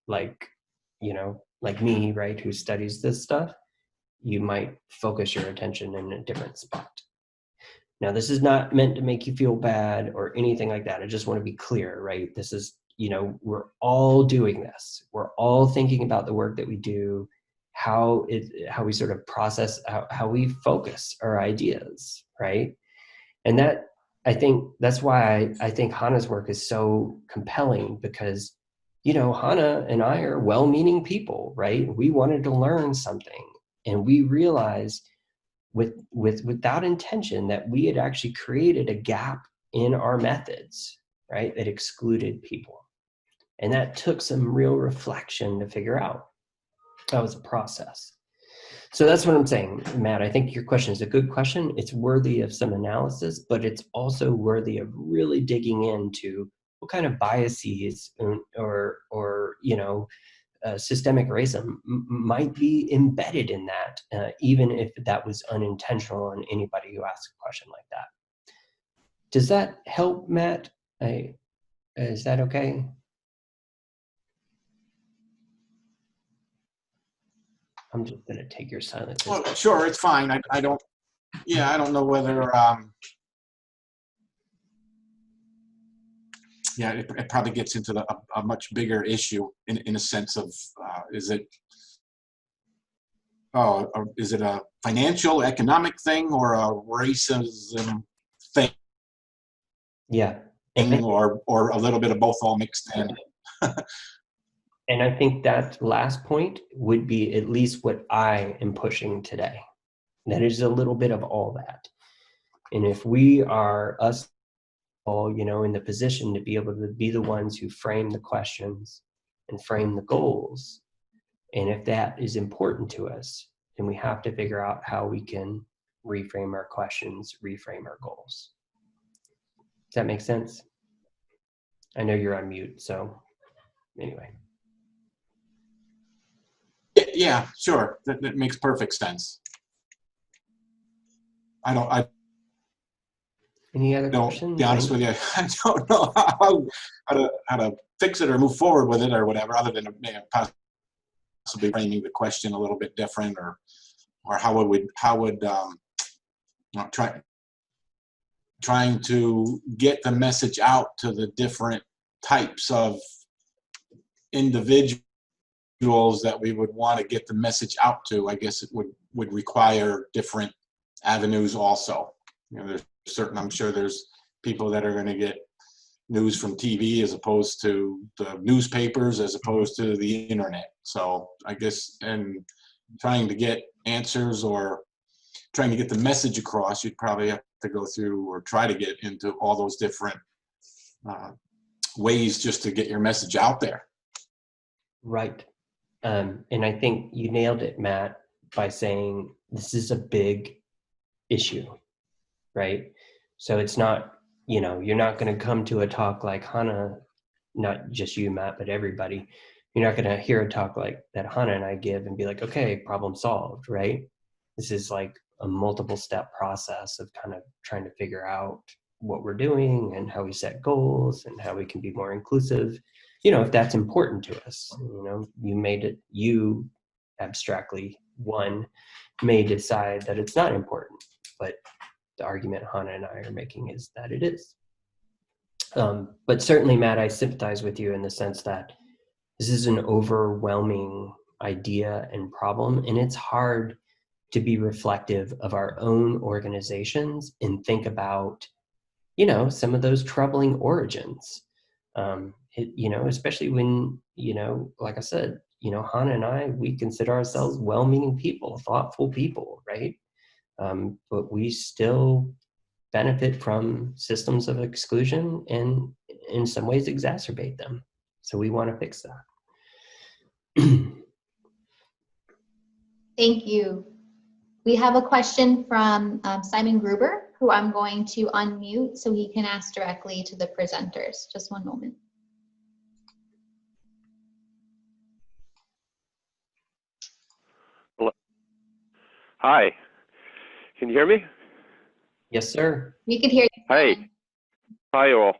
like me, right, who studies this stuff, you might focus your attention in a different spot. Now, this is not meant to make you feel bad or anything like that. I just want to be clear, right? This is, we're all doing this. We're all thinking about the work that we do, how we sort of process, how we focus our ideas, right? And that, I think, that's why I think Hannah's work is so compelling, because, Hannah and I are well-meaning people, right? We wanted to learn something, and we realized without intention that we had actually created a gap in our methods, right, that excluded people. And that took some real reflection to figure out. That was a process. So that's what I'm saying, Matt. I think your question is a good question. It's worthy of some analysis, but it's also worthy of really digging into what kind of biases or systemic racism might be embedded in that, even if that was unintentional on anybody who asks a question like that. Does that help, Matt? Is that okay? I'm just going to take your silence. Well, sure, it's fine. I don't know whether, it probably gets into a much bigger issue in a sense of, is it a financial, economic thing, or a racism thing? Yeah. Or a little bit of both all mixed in. And I think that last point would be at least what I am pushing today. That is a little bit of all that. And if we are us all, in the position to be able to be the ones who frame the questions and frame the goals, and if that is important to us, then we have to figure out how we can reframe our questions, reframe our goals. Does that make sense? I know you're on mute, so anyway. Yeah, sure. That makes perfect sense. Any other questions? To be honest with you, I don't know how to fix it or move forward with it or whatever, other than possibly framing the question a little bit different, or trying to get the message out to the different types of individuals that we would want to get the message out to, I guess it would require different avenues also. You know, there's certain, I'm sure there's people that are going to get news from TV as opposed to the newspapers, as opposed to the internet. So I guess, and trying to get answers or trying to get the message across, you'd probably have to go through or try to get into all those different ways just to get your message out there. Right. And I think you nailed it, Matt, by saying this is a big issue, right? So it's not, you know, you're not going to come to a talk like Hannah, not just you, Matt, but everybody. You're not going to hear a talk like that Hannah and I give and be like, okay, problem solved, right? This is like a multiple step process of kind of trying to figure out what we're doing and how we set goals and how we can be more inclusive. You know, if that's important to us, you know, you abstractly, one may decide that it's not important, but the argument Hannah and I are making is that it is. But certainly, Matt, I sympathize with you in the sense that this is an overwhelming idea and problem, and it's hard to be reflective of our own organizations and think about, you know, some of those troubling origins. You know, especially when, you know, like I said, you know, Hannah and I, we consider ourselves well-meaning people, thoughtful people, right? But we still benefit from systems of exclusion and in some ways exacerbate them. So we want to fix that. Thank you. We have a question from Simon Gruber, who I'm going to unmute so he can ask directly to the presenters. Just one moment. Hi, can you hear me? Yes, sir. We could hear you. Hey, hi all.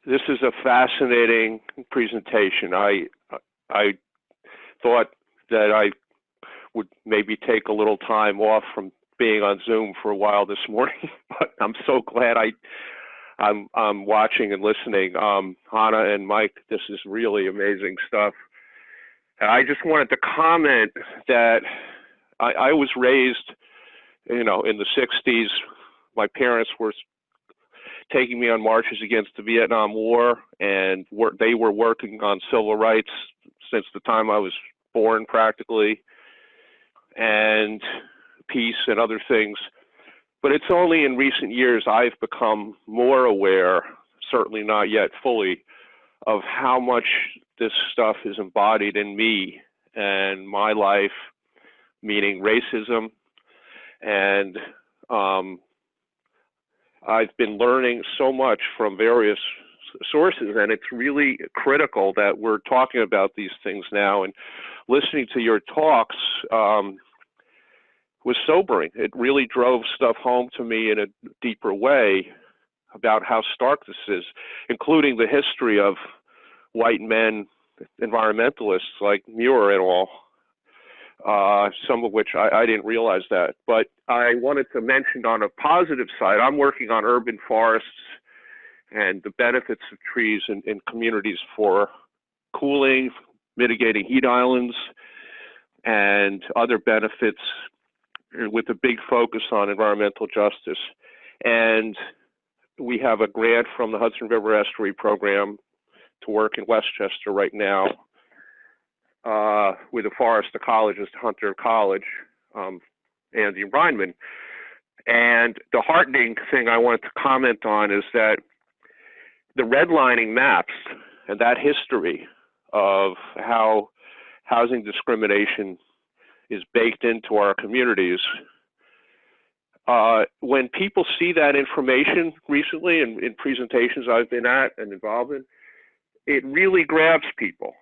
This is a fascinating presentation. I thought that I would maybe take a little time off from being on Zoom for a while this morning, but I'm so glad I'm watching and listening. Hannah and Mike, this is really amazing stuff. And I just wanted to comment that I was raised, you know, in the 60s. My parents were taking me on marches against the Vietnam War, and they were working on civil rights since the time I was born, practically, and peace and other things. But it's only in recent years I've become more aware, certainly not yet fully, of how much this stuff is embodied in me and my life, meaning racism. And I've been learning so much from various sources, and it's really critical that we're talking about these things now. And listening to your talks was sobering. It really drove stuff home to me in a deeper way about how stark this is, including the history of white men, environmentalists like Muir and all, some of which I didn't realize that. But I wanted to mention on a positive side, I'm working on urban forests and the benefits of trees in communities for cooling, mitigating heat islands, and other benefits with a big focus on environmental justice. And we have a grant from the Hudson River Estuary Program to work in Westchester right now with a forest ecologist, Hunter College, Andy Reinman. And the heartening thing I wanted to comment on is that the redlining maps and that history of how housing discrimination is baked into our communities, when people see that information recently in presentations I've been at and involved in, it really grabs people.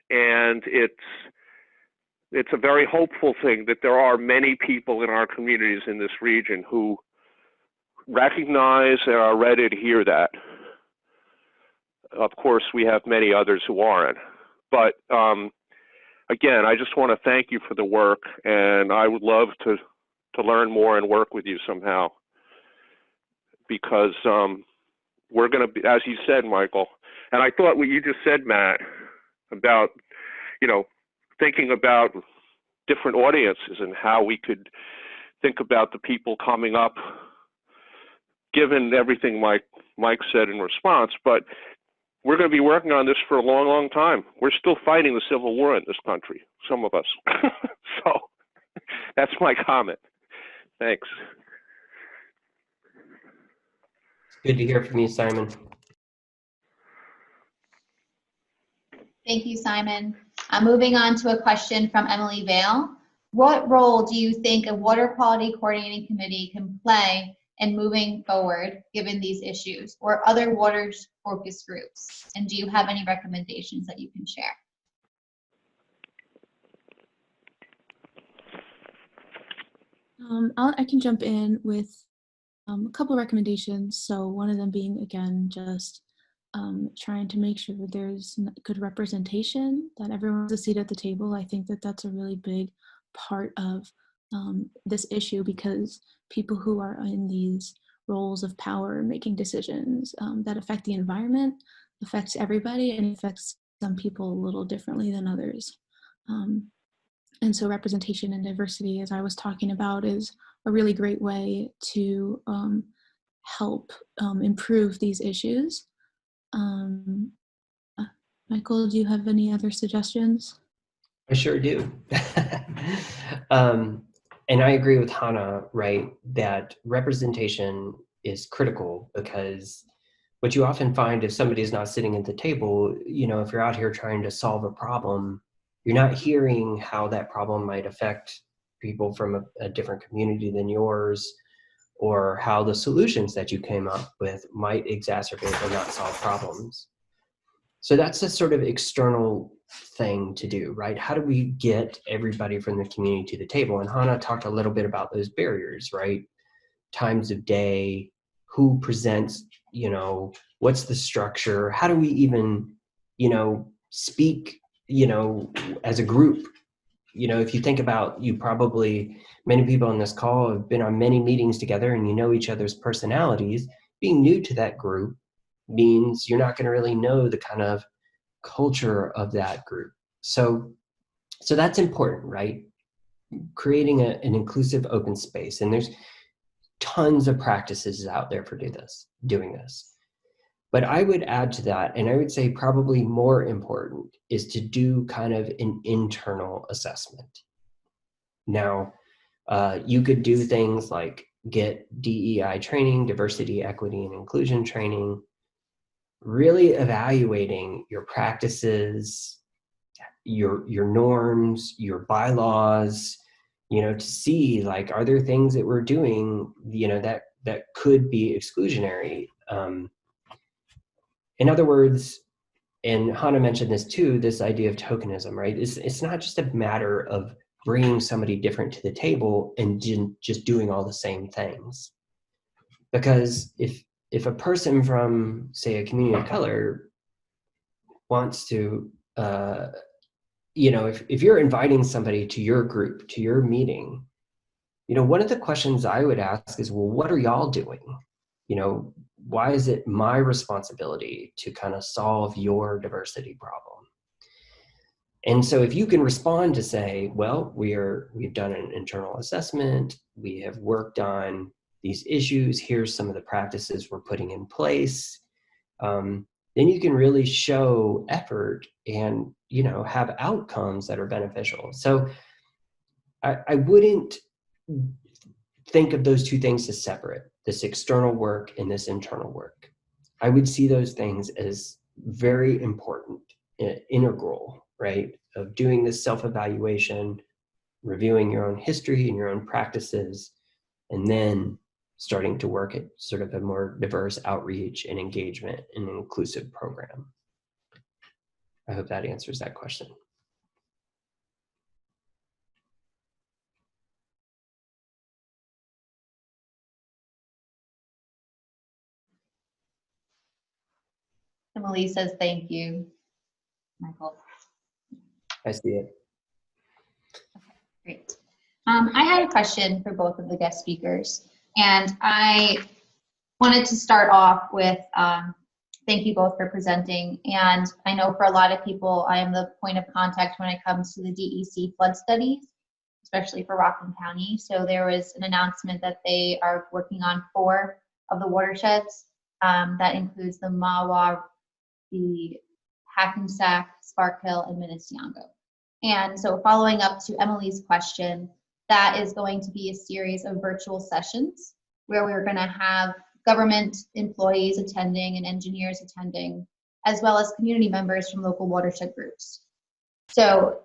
And it's a very hopeful thing that there are many people in our communities in this region who recognize and are ready to hear that. Of course, we have many others who aren't. But again, I just want to thank you for the work, and I would love to learn more and work with you somehow, because we're going to be, as you said, Michael, And I thought what you just said, Matt, about, thinking about different audiences and how we could think about the people coming up, given everything Mike said in response. But we're going to be working on this for a long, long time. We're still fighting the Civil War in this country, some of us. So that's my comment. Thanks. Good to hear from you, Simon. Thank you, Simon. Moving on to a question from Emily Vale. What role do you think a water quality coordinating committee can play in moving forward, given these issues, or other water focus groups? And do you have any recommendations that you can share? I can jump in with a couple recommendations. So one of them being, again, just trying to make sure that there's good representation, that everyone has a seat at the table. I think that that's a really big part of this issue, because people who are in these roles of power making decisions that affect the environment affects everybody, and affects some people a little differently than others. And so representation and diversity, as I was talking about, is a really great way to help improve these issues. Michael, do you have any other suggestions? I sure do. And I agree with Hannah, right, that representation is critical, because what you often find if somebody is not sitting at the table, if you're out here trying to solve a problem, you're not hearing how that problem might affect people from a different community than yours, or how the solutions that you came up with might exacerbate or not solve problems. So that's a sort of external thing to do, right? How do we get everybody from the community to the table? And Hannah talked a little bit about those barriers, right? Times of day, who presents, what's the structure? How do we even, speak, as a group? If you think about, many people on this call have been on many meetings together, and you know each other's personalities. Being new to that group means you're not going to really know the kind of culture of that group. So that's important, right? Creating an inclusive open space. And there's tons of practices out there for doing this. But I would add to that, and I would say probably more important, is to do kind of an internal assessment. Now, you could do things like get DEI training, diversity, equity, and inclusion training, really evaluating your practices, your norms, your bylaws, to see, like, are there things that we're doing, that could be exclusionary? In other words, and Hannah mentioned this too, this idea of tokenism, right? It's not just a matter of bringing somebody different to the table and just doing all the same things. Because if a person from, say, a community of color wants to, if you're inviting somebody to your group, to your meeting, one of the questions I would ask is, well, what are y'all doing? Why is it my responsibility to kind of solve your diversity problem? And so if you can respond to say, well, we've done an internal assessment, we have worked on these issues, here's some of the practices we're putting in place, then you can really show effort and, have outcomes that are beneficial. So I wouldn't think of those two things as separate, this external work and this internal work. I would see those things as very important, integral, right, of doing this self-evaluation, reviewing your own history and your own practices, and then starting to work at sort of a more diverse outreach and engagement and an inclusive program. I hope that answers that question. Emily says thank you, Michael. I see it. Great. I had a question for both of the guest speakers, and I wanted to start off with thank you both for presenting. And I know for a lot of people, I am the point of contact when it comes to the DEC flood studies, especially for Rockland County. So there was an announcement that they are working on 4 of the watersheds. That includes the Mawa, the Hackensack, Spark Hill, and Minnesiongo. And so following up to Emily's question, that is going to be a series of virtual sessions where we're going to have government employees attending and engineers attending, as well as community members from local watershed groups. So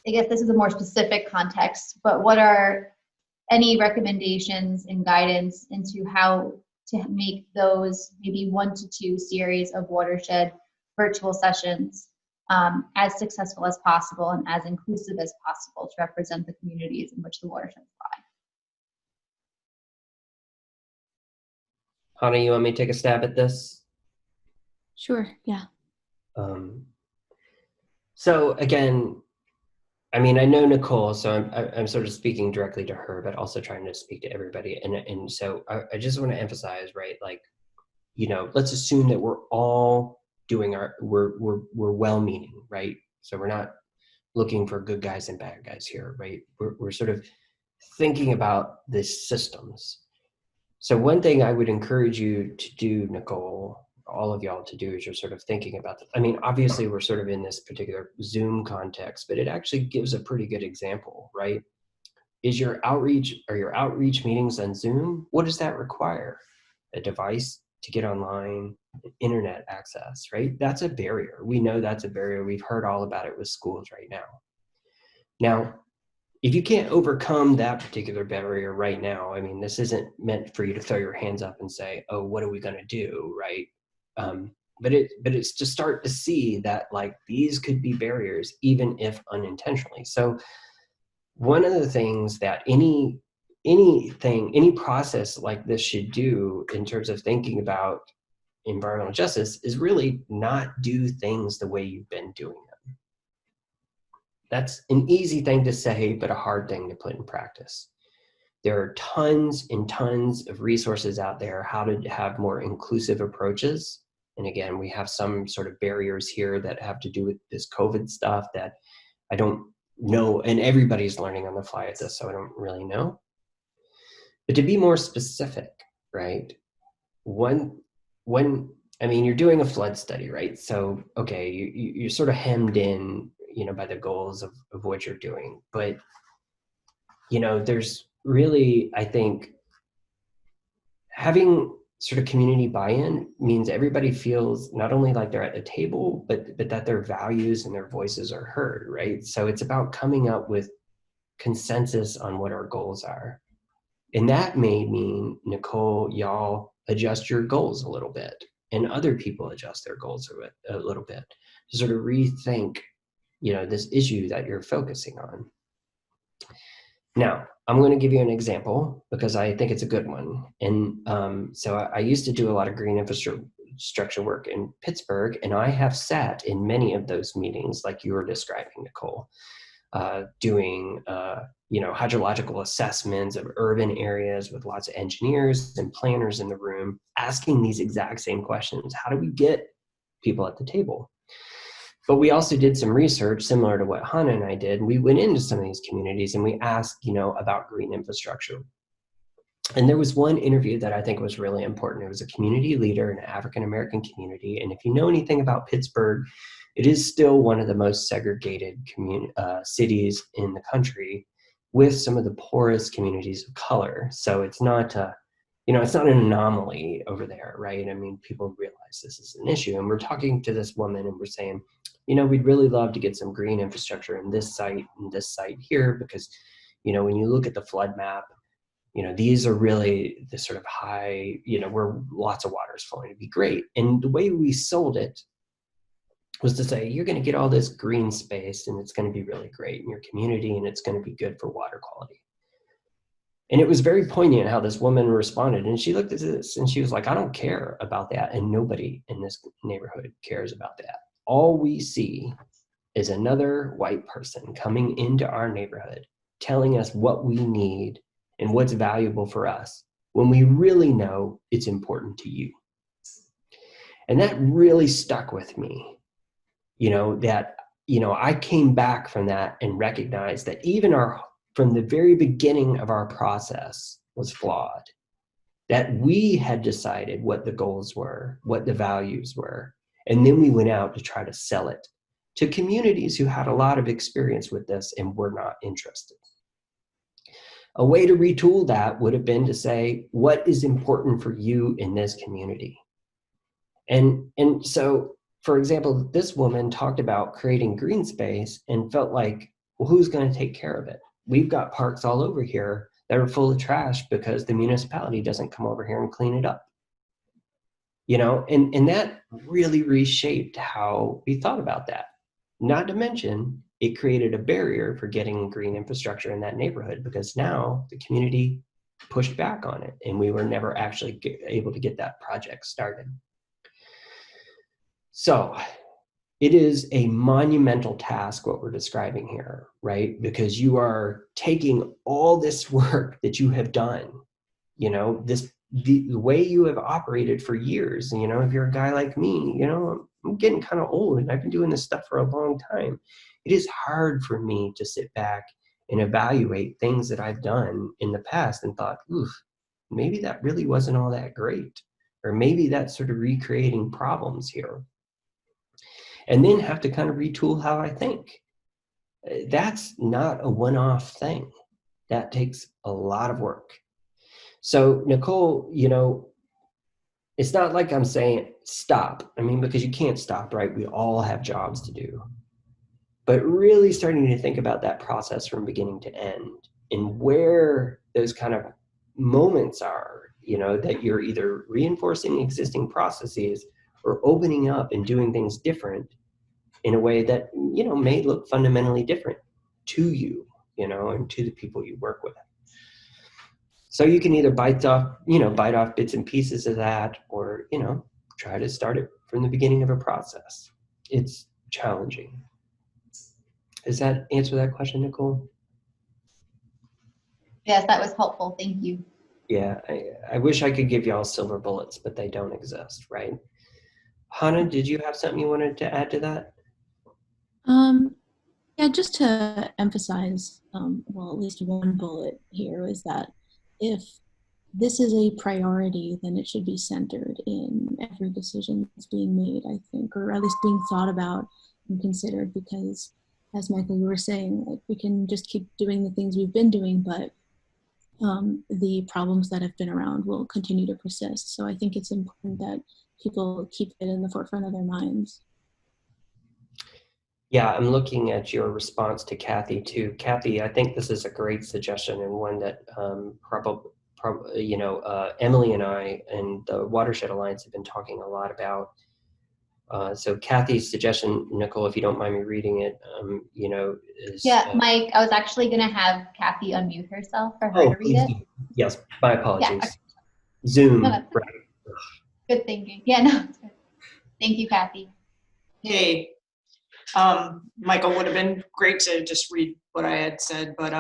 I guess this is a more specific context, but what are any recommendations and guidance into how to make those maybe 1 to 2 series of watershed virtual sessions as successful as possible and as inclusive as possible to represent the communities in which the watersheds lie? Hannah, you want me to take a stab at this? Sure, yeah. So again, I mean, I know Nicole, so I'm sort of speaking directly to her, but also trying to speak to everybody. And so I just want to emphasize, right? Like, you know, let's assume that we're all doing we're well-meaning, right? So we're not looking for good guys and bad guys here, right? We're sort of thinking about the systems. So one thing I would encourage you to do, Nicole, all of y'all to do, is you're sort of thinking about I mean, obviously we're sort of in this particular Zoom context, but it actually gives a pretty good example, right? Are your outreach meetings on Zoom? What does that require? A device to get online, internet access, right? That's a barrier. We know that's a barrier. We've heard all about it with schools right now. Now, if you can't overcome that particular barrier right now, I mean, this isn't meant for you to throw your hands up and say, oh, what are we going to do, right? But it's to start to see that, like, these could be barriers, even if unintentionally. So one of the things that any process like this should do in terms of thinking about environmental justice is really not do things the way you've been doing them. That's an easy thing to say, but a hard thing to put in practice. There are tons and tons of resources out there how to have more inclusive approaches. And again, we have some sort of barriers here that have to do with this COVID stuff that I don't know, and everybody's learning on the fly at this, so I don't really know. But to be more specific, right? I mean, you're doing a flood study, right? So, okay, you're sort of hemmed in, you know, by the goals of what you're doing. But, you know, there's really, I think, having sort of community buy-in means everybody feels not only like they're at the table, but that their values and their voices are heard, right? So it's about coming up with consensus on what our goals are. And that may mean, Nicole, y'all adjust your goals a little bit, and other people adjust their goals a little bit to sort of rethink, you know, this issue that you're focusing on. Now, I'm going to give you an example because I think it's a good one. And so I used to do a lot of green infrastructure work in Pittsburgh, and I have sat in many of those meetings like you were describing, Nicole, doing you know, hydrological assessments of urban areas with lots of engineers and planners in the room, asking these exact same questions. How do we get people at the table? But we also did some research similar to what Hannah and I did. We went into some of these communities and we asked, you know, about green infrastructure. And there was one interview that I think was really important. It was a community leader in an African-American community. And if you know anything about Pittsburgh, it is still one of the most segregated cities in the country, with some of the poorest communities of color. So it's not, you know, it's not an anomaly over there, right? I mean, people realize this is an issue. And we're talking to this woman and we're saying, you know, we'd really love to get some green infrastructure in this site and this site here, because, you know, when you look at the flood map, you know, these are really the sort of high, you know, where lots of water is flowing. It'd be great. And the way we sold it was to say, you're going to get all this green space and it's going to be really great in your community and it's going to be good for water quality. And it was very poignant how this woman responded. And she looked at this and she was like, I don't care about that. And nobody in this neighborhood cares about that. All we see is another white person coming into our neighborhood, telling us what we need and what's valuable for us, when we really know it's important to you. And that really stuck with me, that, I came back from that and recognized that even from the very beginning of our process was flawed, that we had decided what the goals were, what the values were, and then we went out to try to sell it to communities who had a lot of experience with this and were not interested. A way to retool that would have been to say, what is important for you in this community? And so, for example, this woman talked about creating green space and felt like, well, who's going to take care of it? We've got parks all over here that are full of trash because the municipality doesn't come over here and clean it up. And that really reshaped how we thought about that. Not to mention, it created a barrier for getting green infrastructure in that neighborhood because now the community pushed back on it and we were never actually able to get that project started. So it is a monumental task what we're describing here, right? Because you are taking all this work that you have done, the way you have operated for years. And, if you're a guy like me, I'm getting kind of old and I've been doing this stuff for a long time. It is hard for me to sit back and evaluate things that I've done in the past and thought, oof, maybe that really wasn't all that great. Or maybe that's sort of recreating problems here. And then have to kind of retool how I think. That's not a one-off thing. That takes a lot of work. So Nicole, it's not like I'm saying stop. Because you can't stop, right? We all have jobs to do. But really starting to think about that process from beginning to end and where those kind of moments are, that you're either reinforcing existing processes or opening up and doing things different in a way that, may look fundamentally different to you, and to the people you work with. So you can either bite off bits and pieces of that or, try to start it from the beginning of a process. It's challenging. Does that answer that question, Nicole? Yes, that was helpful. Thank you. Yeah, I wish I could give y'all silver bullets, but they don't exist, right? Hannah, did you have something you wanted to add to that? Yeah, just to emphasize, at least one bullet here is that if this is a priority, then it should be centered in every decision that's being made, I think, or at least being thought about and considered, because as Michael, you were saying, we can just keep doing the things we've been doing, but the problems that have been around will continue to persist. So I think it's important that people keep it in the forefront of their minds. Yeah, I'm looking at your response to Kathy too. Kathy, I think this is a great suggestion and one that Emily and I and the Watershed Alliance have been talking a lot about. So Kathy's suggestion, Nicole, if you don't mind me reading it, is... Yeah, Mike, I was actually going to have Kathy unmute herself for her to read it. Yes, my apologies. Yeah. Zoom, No, right. Good thinking. Yeah, no. Thank you, Kathy. Hey, Michael, would have been great to just read what I had said, but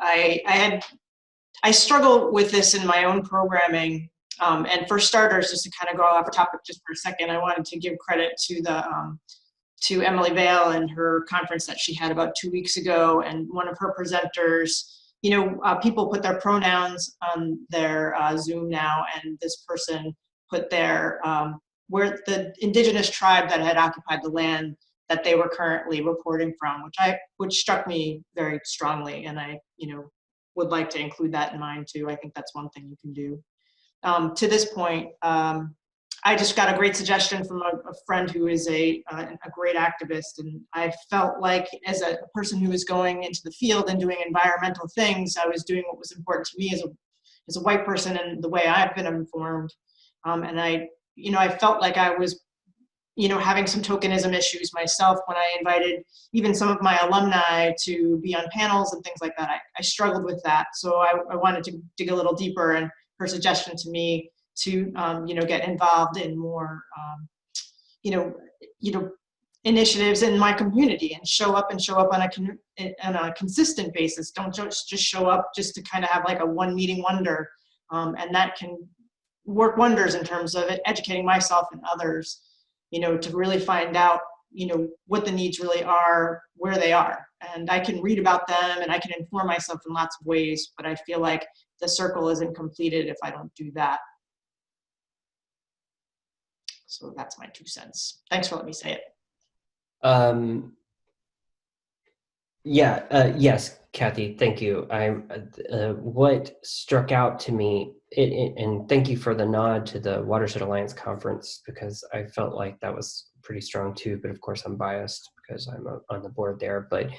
I struggle with this in my own programming. And for starters, just to kind of go off topic just for a second, I wanted to give credit to Emily Vale and her conference that she had about 2 weeks ago. And one of her presenters, people put their pronouns on their Zoom now, and this person put their, where the indigenous tribe that had occupied the land that they were currently reporting from, which struck me very strongly. And I, would like to include that in mind too. I think that's one thing you can do. To this point, I just got a great suggestion from a friend who is a great activist, and I felt like as a person who was going into the field and doing environmental things, I was doing what was important to me as a white person and the way I've been informed. And I felt like I was, having some tokenism issues myself when I invited even some of my alumni to be on panels and things like that. I struggled with that, so I wanted to dig a little deeper, and her suggestion to me to get involved in more initiatives in my community and show up on a consistent basis. Don't just show up just to kind of have like a one meeting wonder, and that can work wonders in terms of educating myself and others. to really find out, what the needs really are, where they are. And I can read about them and I can inform myself in lots of ways, but I feel like the circle isn't completed if I don't do that. So that's my 2 cents. Thanks for letting me say it. Yes, Kathy, thank you. What struck out to me, and thank you for the nod to the Watershed Alliance conference, because I felt like that was pretty strong too, but of course I'm biased because I'm on the board there. But,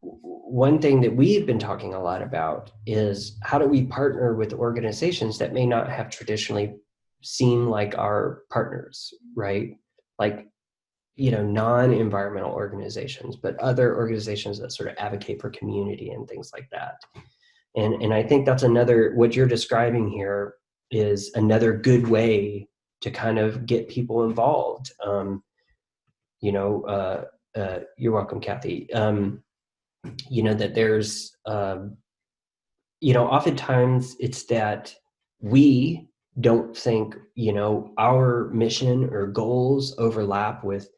one thing that we've been talking a lot about is how do we partner with organizations that may not have traditionally seemed like our partners, right? Like, non-environmental organizations, but other organizations that sort of advocate for community and things like that. And I think that's what you're describing here is another good way to kind of get people involved. You're welcome, Kathy. That there's, oftentimes it's that we don't think, our mission or goals overlap with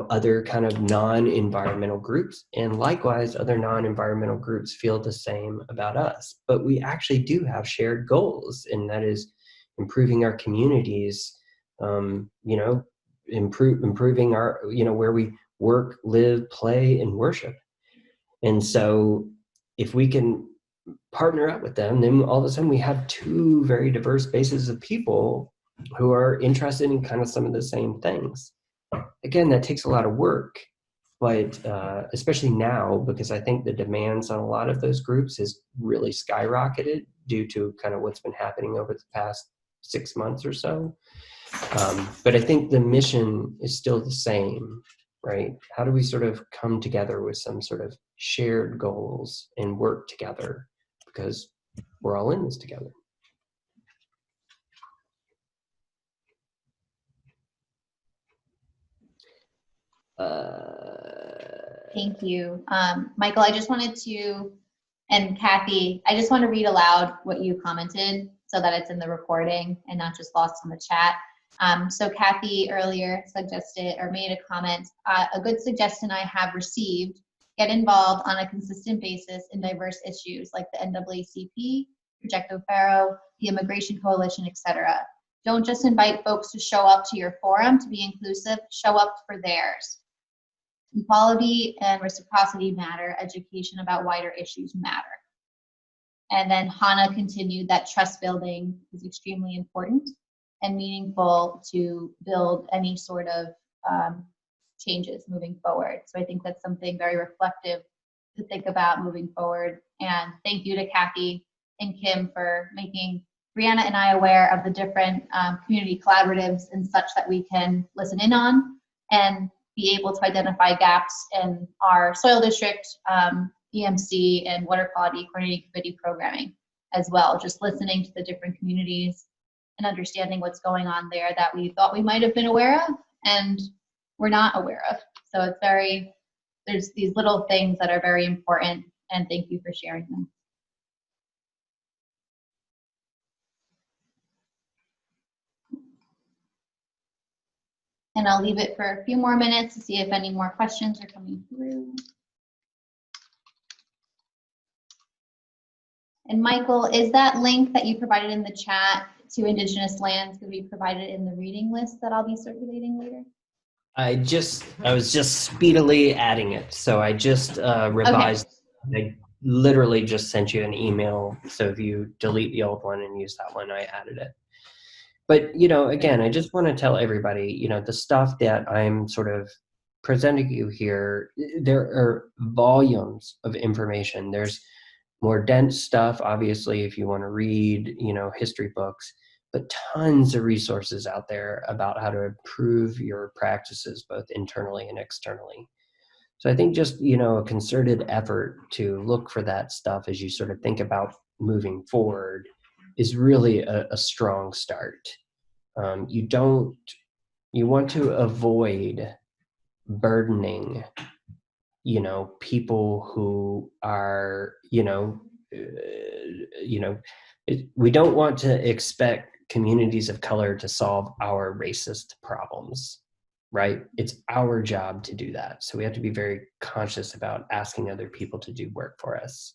other kind of non-environmental groups. And likewise, other non-environmental groups feel the same about us. But we actually do have shared goals, and that is improving our communities, improving our, where we work, live, play, and worship. And so if we can partner up with them, then all of a sudden we have two very diverse bases of people who are interested in kind of some of the same things. Again, that takes a lot of work, but especially now, because I think the demands on a lot of those groups has really skyrocketed due to kind of what's been happening over the past 6 months or so. But I think the mission is still the same, right? How do we sort of come together with some sort of shared goals and work together, because we're all in this together. Thank you. Michael, I just wanted to, and Kathy, I just want to read aloud what you commented so that it's in the recording and not just lost in the chat. So Kathy earlier suggested or made a comment, a good suggestion I have received, get involved on a consistent basis in diverse issues like the NAACP, Project Pharaoh, the Immigration Coalition, etc. Don't just invite folks to show up to your forum to be inclusive, show up for theirs. Equality and reciprocity matter, education about wider issues matter. And then Hannah continued that trust building is extremely important and meaningful to build any sort of changes moving forward. So I think that's something very reflective to think about moving forward. And thank you to Kathy and Kim for making Brianna and I aware of the different community collaboratives and such that we can listen in on and be able to identify gaps in our soil district, EMC, and water quality coordinating committee programming as well. Just listening to the different communities and understanding what's going on there that we thought we might have been aware of and we're not aware of. So it's there's these little things that are very important, and thank you for sharing them. And I'll leave it for a few more minutes to see if any more questions are coming through. And Michael, is that link that you provided in the chat to Indigenous lands going to be provided in the reading list that I'll be circulating later? I was just speedily adding it. So I just revised. Okay. I literally just sent you an email. So if you delete the old one and use that one, I added it. But, again, I just want to tell everybody, the stuff that I'm sort of presenting you here, there are volumes of information. There's more dense stuff, obviously, if you want to read, history books, but tons of resources out there about how to improve your practices, both internally and externally. So I think just, a concerted effort to look for that stuff as you sort of think about moving forward is really a strong start. You want to avoid burdening, people who are, we don't want to expect communities of color to solve our racist problems, right? It's our job to do that. So we have to be very conscious about asking other people to do work for us.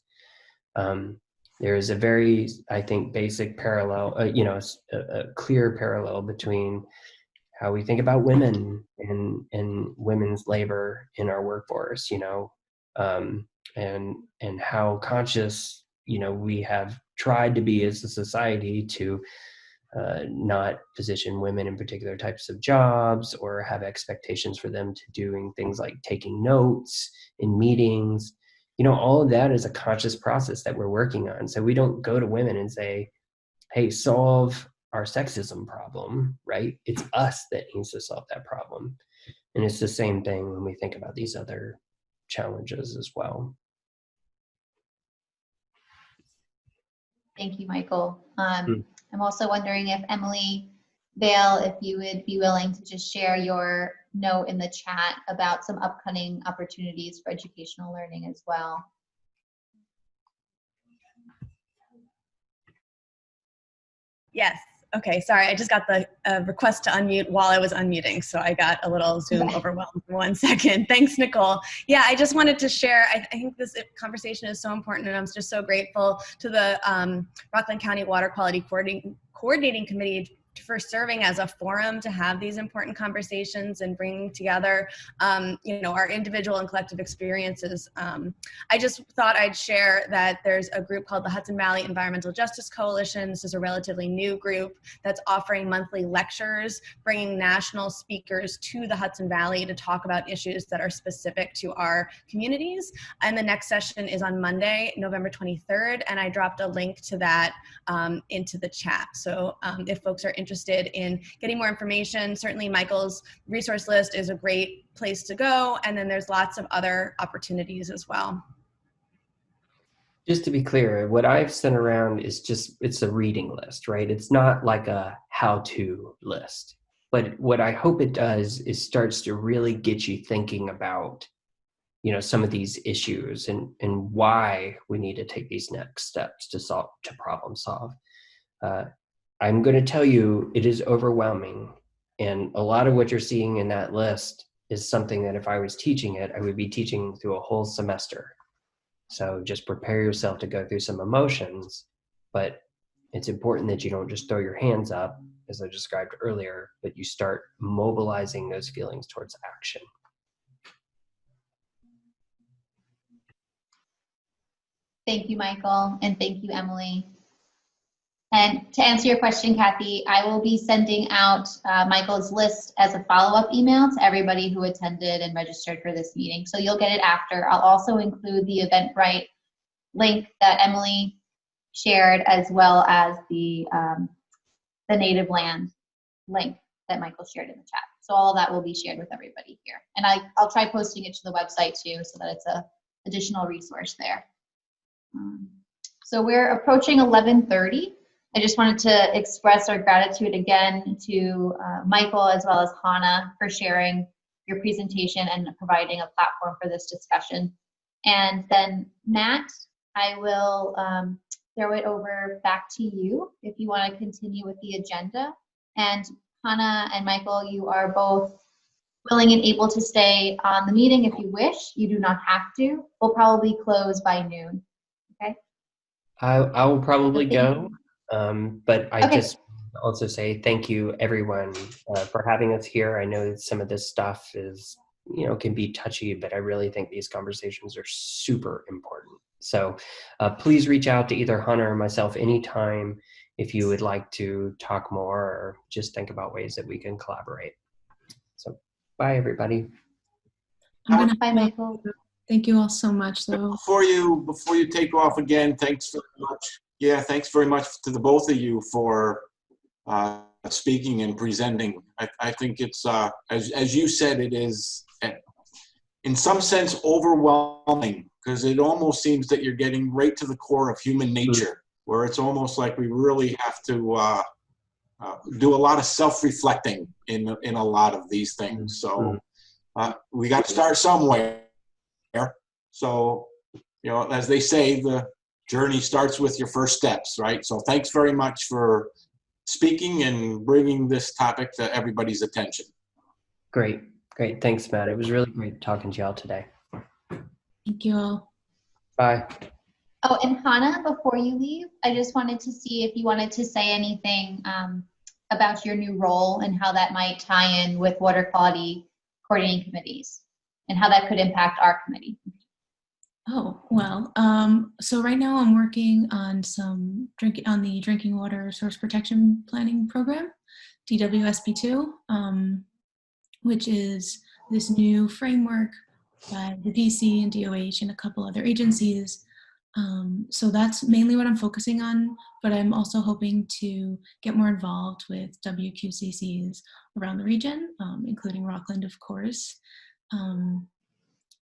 There is a very, I think, basic parallel, a clear parallel between how we think about women and women's labor in our workforce, and how conscious, we have tried to be as a society to not position women in particular types of jobs or have expectations for them to doing things like taking notes in meetings. All of that is a conscious process that we're working on. So we don't go to women and say, hey, solve our sexism problem, right? It's us that needs to solve that problem. And it's the same thing when we think about these other challenges as well. Thank you, Michael. I'm also wondering if Emily Vale, if you would be willing to just share your note in the chat about some upcoming opportunities for educational learning as well. Yes. Okay. Sorry. I just got the request to unmute while I was unmuting. So I got a little Zoom overwhelmed for 1 second. Thanks, Nicole. Yeah, I just wanted to share, I think this conversation is so important, and I'm just so grateful to the Rockland County Water Quality Coordinating Committee for serving as a forum to have these important conversations and bringing together, our individual and collective experiences. I just thought I'd share that there's a group called the Hudson Valley Environmental Justice Coalition. This is a relatively new group that's offering monthly lectures, bringing national speakers to the Hudson Valley to talk about issues that are specific to our communities. And the next session is on Monday, November 23rd, and I dropped a link to that into the chat. So if folks are interested in getting more information, certainly Michael's resource list is a great place to go. And then there's lots of other opportunities as well. Just to be clear, what I've sent around is it's a reading list, right? It's not like a how-to list. But what I hope it does is starts to really get you thinking about, some of these issues and why we need to take these next steps to problem solve. I'm going to tell you, it is overwhelming. And a lot of what you're seeing in that list is something that if I was teaching it, I would be teaching through a whole semester. So just prepare yourself to go through some emotions, but it's important that you don't just throw your hands up, as I described earlier, but you start mobilizing those feelings towards action. Thank you, Michael, and thank you, Emily. And to answer your question, Kathy, I will be sending out Michael's list as a follow-up email to everybody who attended and registered for this meeting. So you'll get it after. I'll also include the Eventbrite link that Emily shared, as well as the native land link that Michael shared in the chat. So all of that will be shared with everybody here. And I'll try posting it to the website too, so that it's a additional resource there. So we're approaching 11:30. I just wanted to express our gratitude again to Michael as well as Hannah for sharing your presentation and providing a platform for this discussion. And then Matt, I will throw it over back to you if you want to continue with the agenda. And Hannah and Michael, you are both willing and able to stay on the meeting if you wish. You do not have to. We'll probably close by noon. Okay. I will probably go. But I Okay. just also say thank you, everyone, for having us here. I know that some of this stuff is, can be touchy, but I really think these conversations are super important. So please reach out to either Hunter or myself anytime if you would like to talk more or just think about ways that we can collaborate. So bye, everybody. Bye, Michael. Thank you all so much, though. Before you take off again, thanks very much. Yeah, thanks very much to the both of you for speaking and presenting. I think it's, as you said, it is in some sense overwhelming, because it almost seems that you're getting right to the core of human nature, where it's almost like we really have to do a lot of self-reflecting in a lot of these things. So we got to start somewhere. So, as they say, the journey starts with your first steps, right? So thanks very much for speaking and bringing this topic to everybody's attention. Great. Great. Thanks, Matt. It was really great talking to y'all today. Thank you all. Bye. Oh, and Hannah, before you leave, I just wanted to see if you wanted to say anything about your new role and how that might tie in with water quality coordinating committees and how that could impact our committee. Oh, well, so right now I'm working on the Drinking Water Source Protection Planning Program, DWSP2, which is this new framework by the DC and DOH and a couple other agencies. So that's mainly what I'm focusing on, but I'm also hoping to get more involved with WQCCs around the region, including Rockland, of course,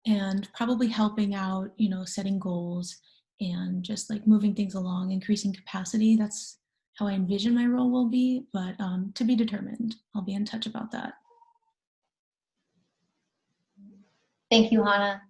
and probably helping out, setting goals and just like moving things along, increasing capacity. That's how I envision my role will be, but to be determined. I'll be in touch about that. Thank you, Hannah.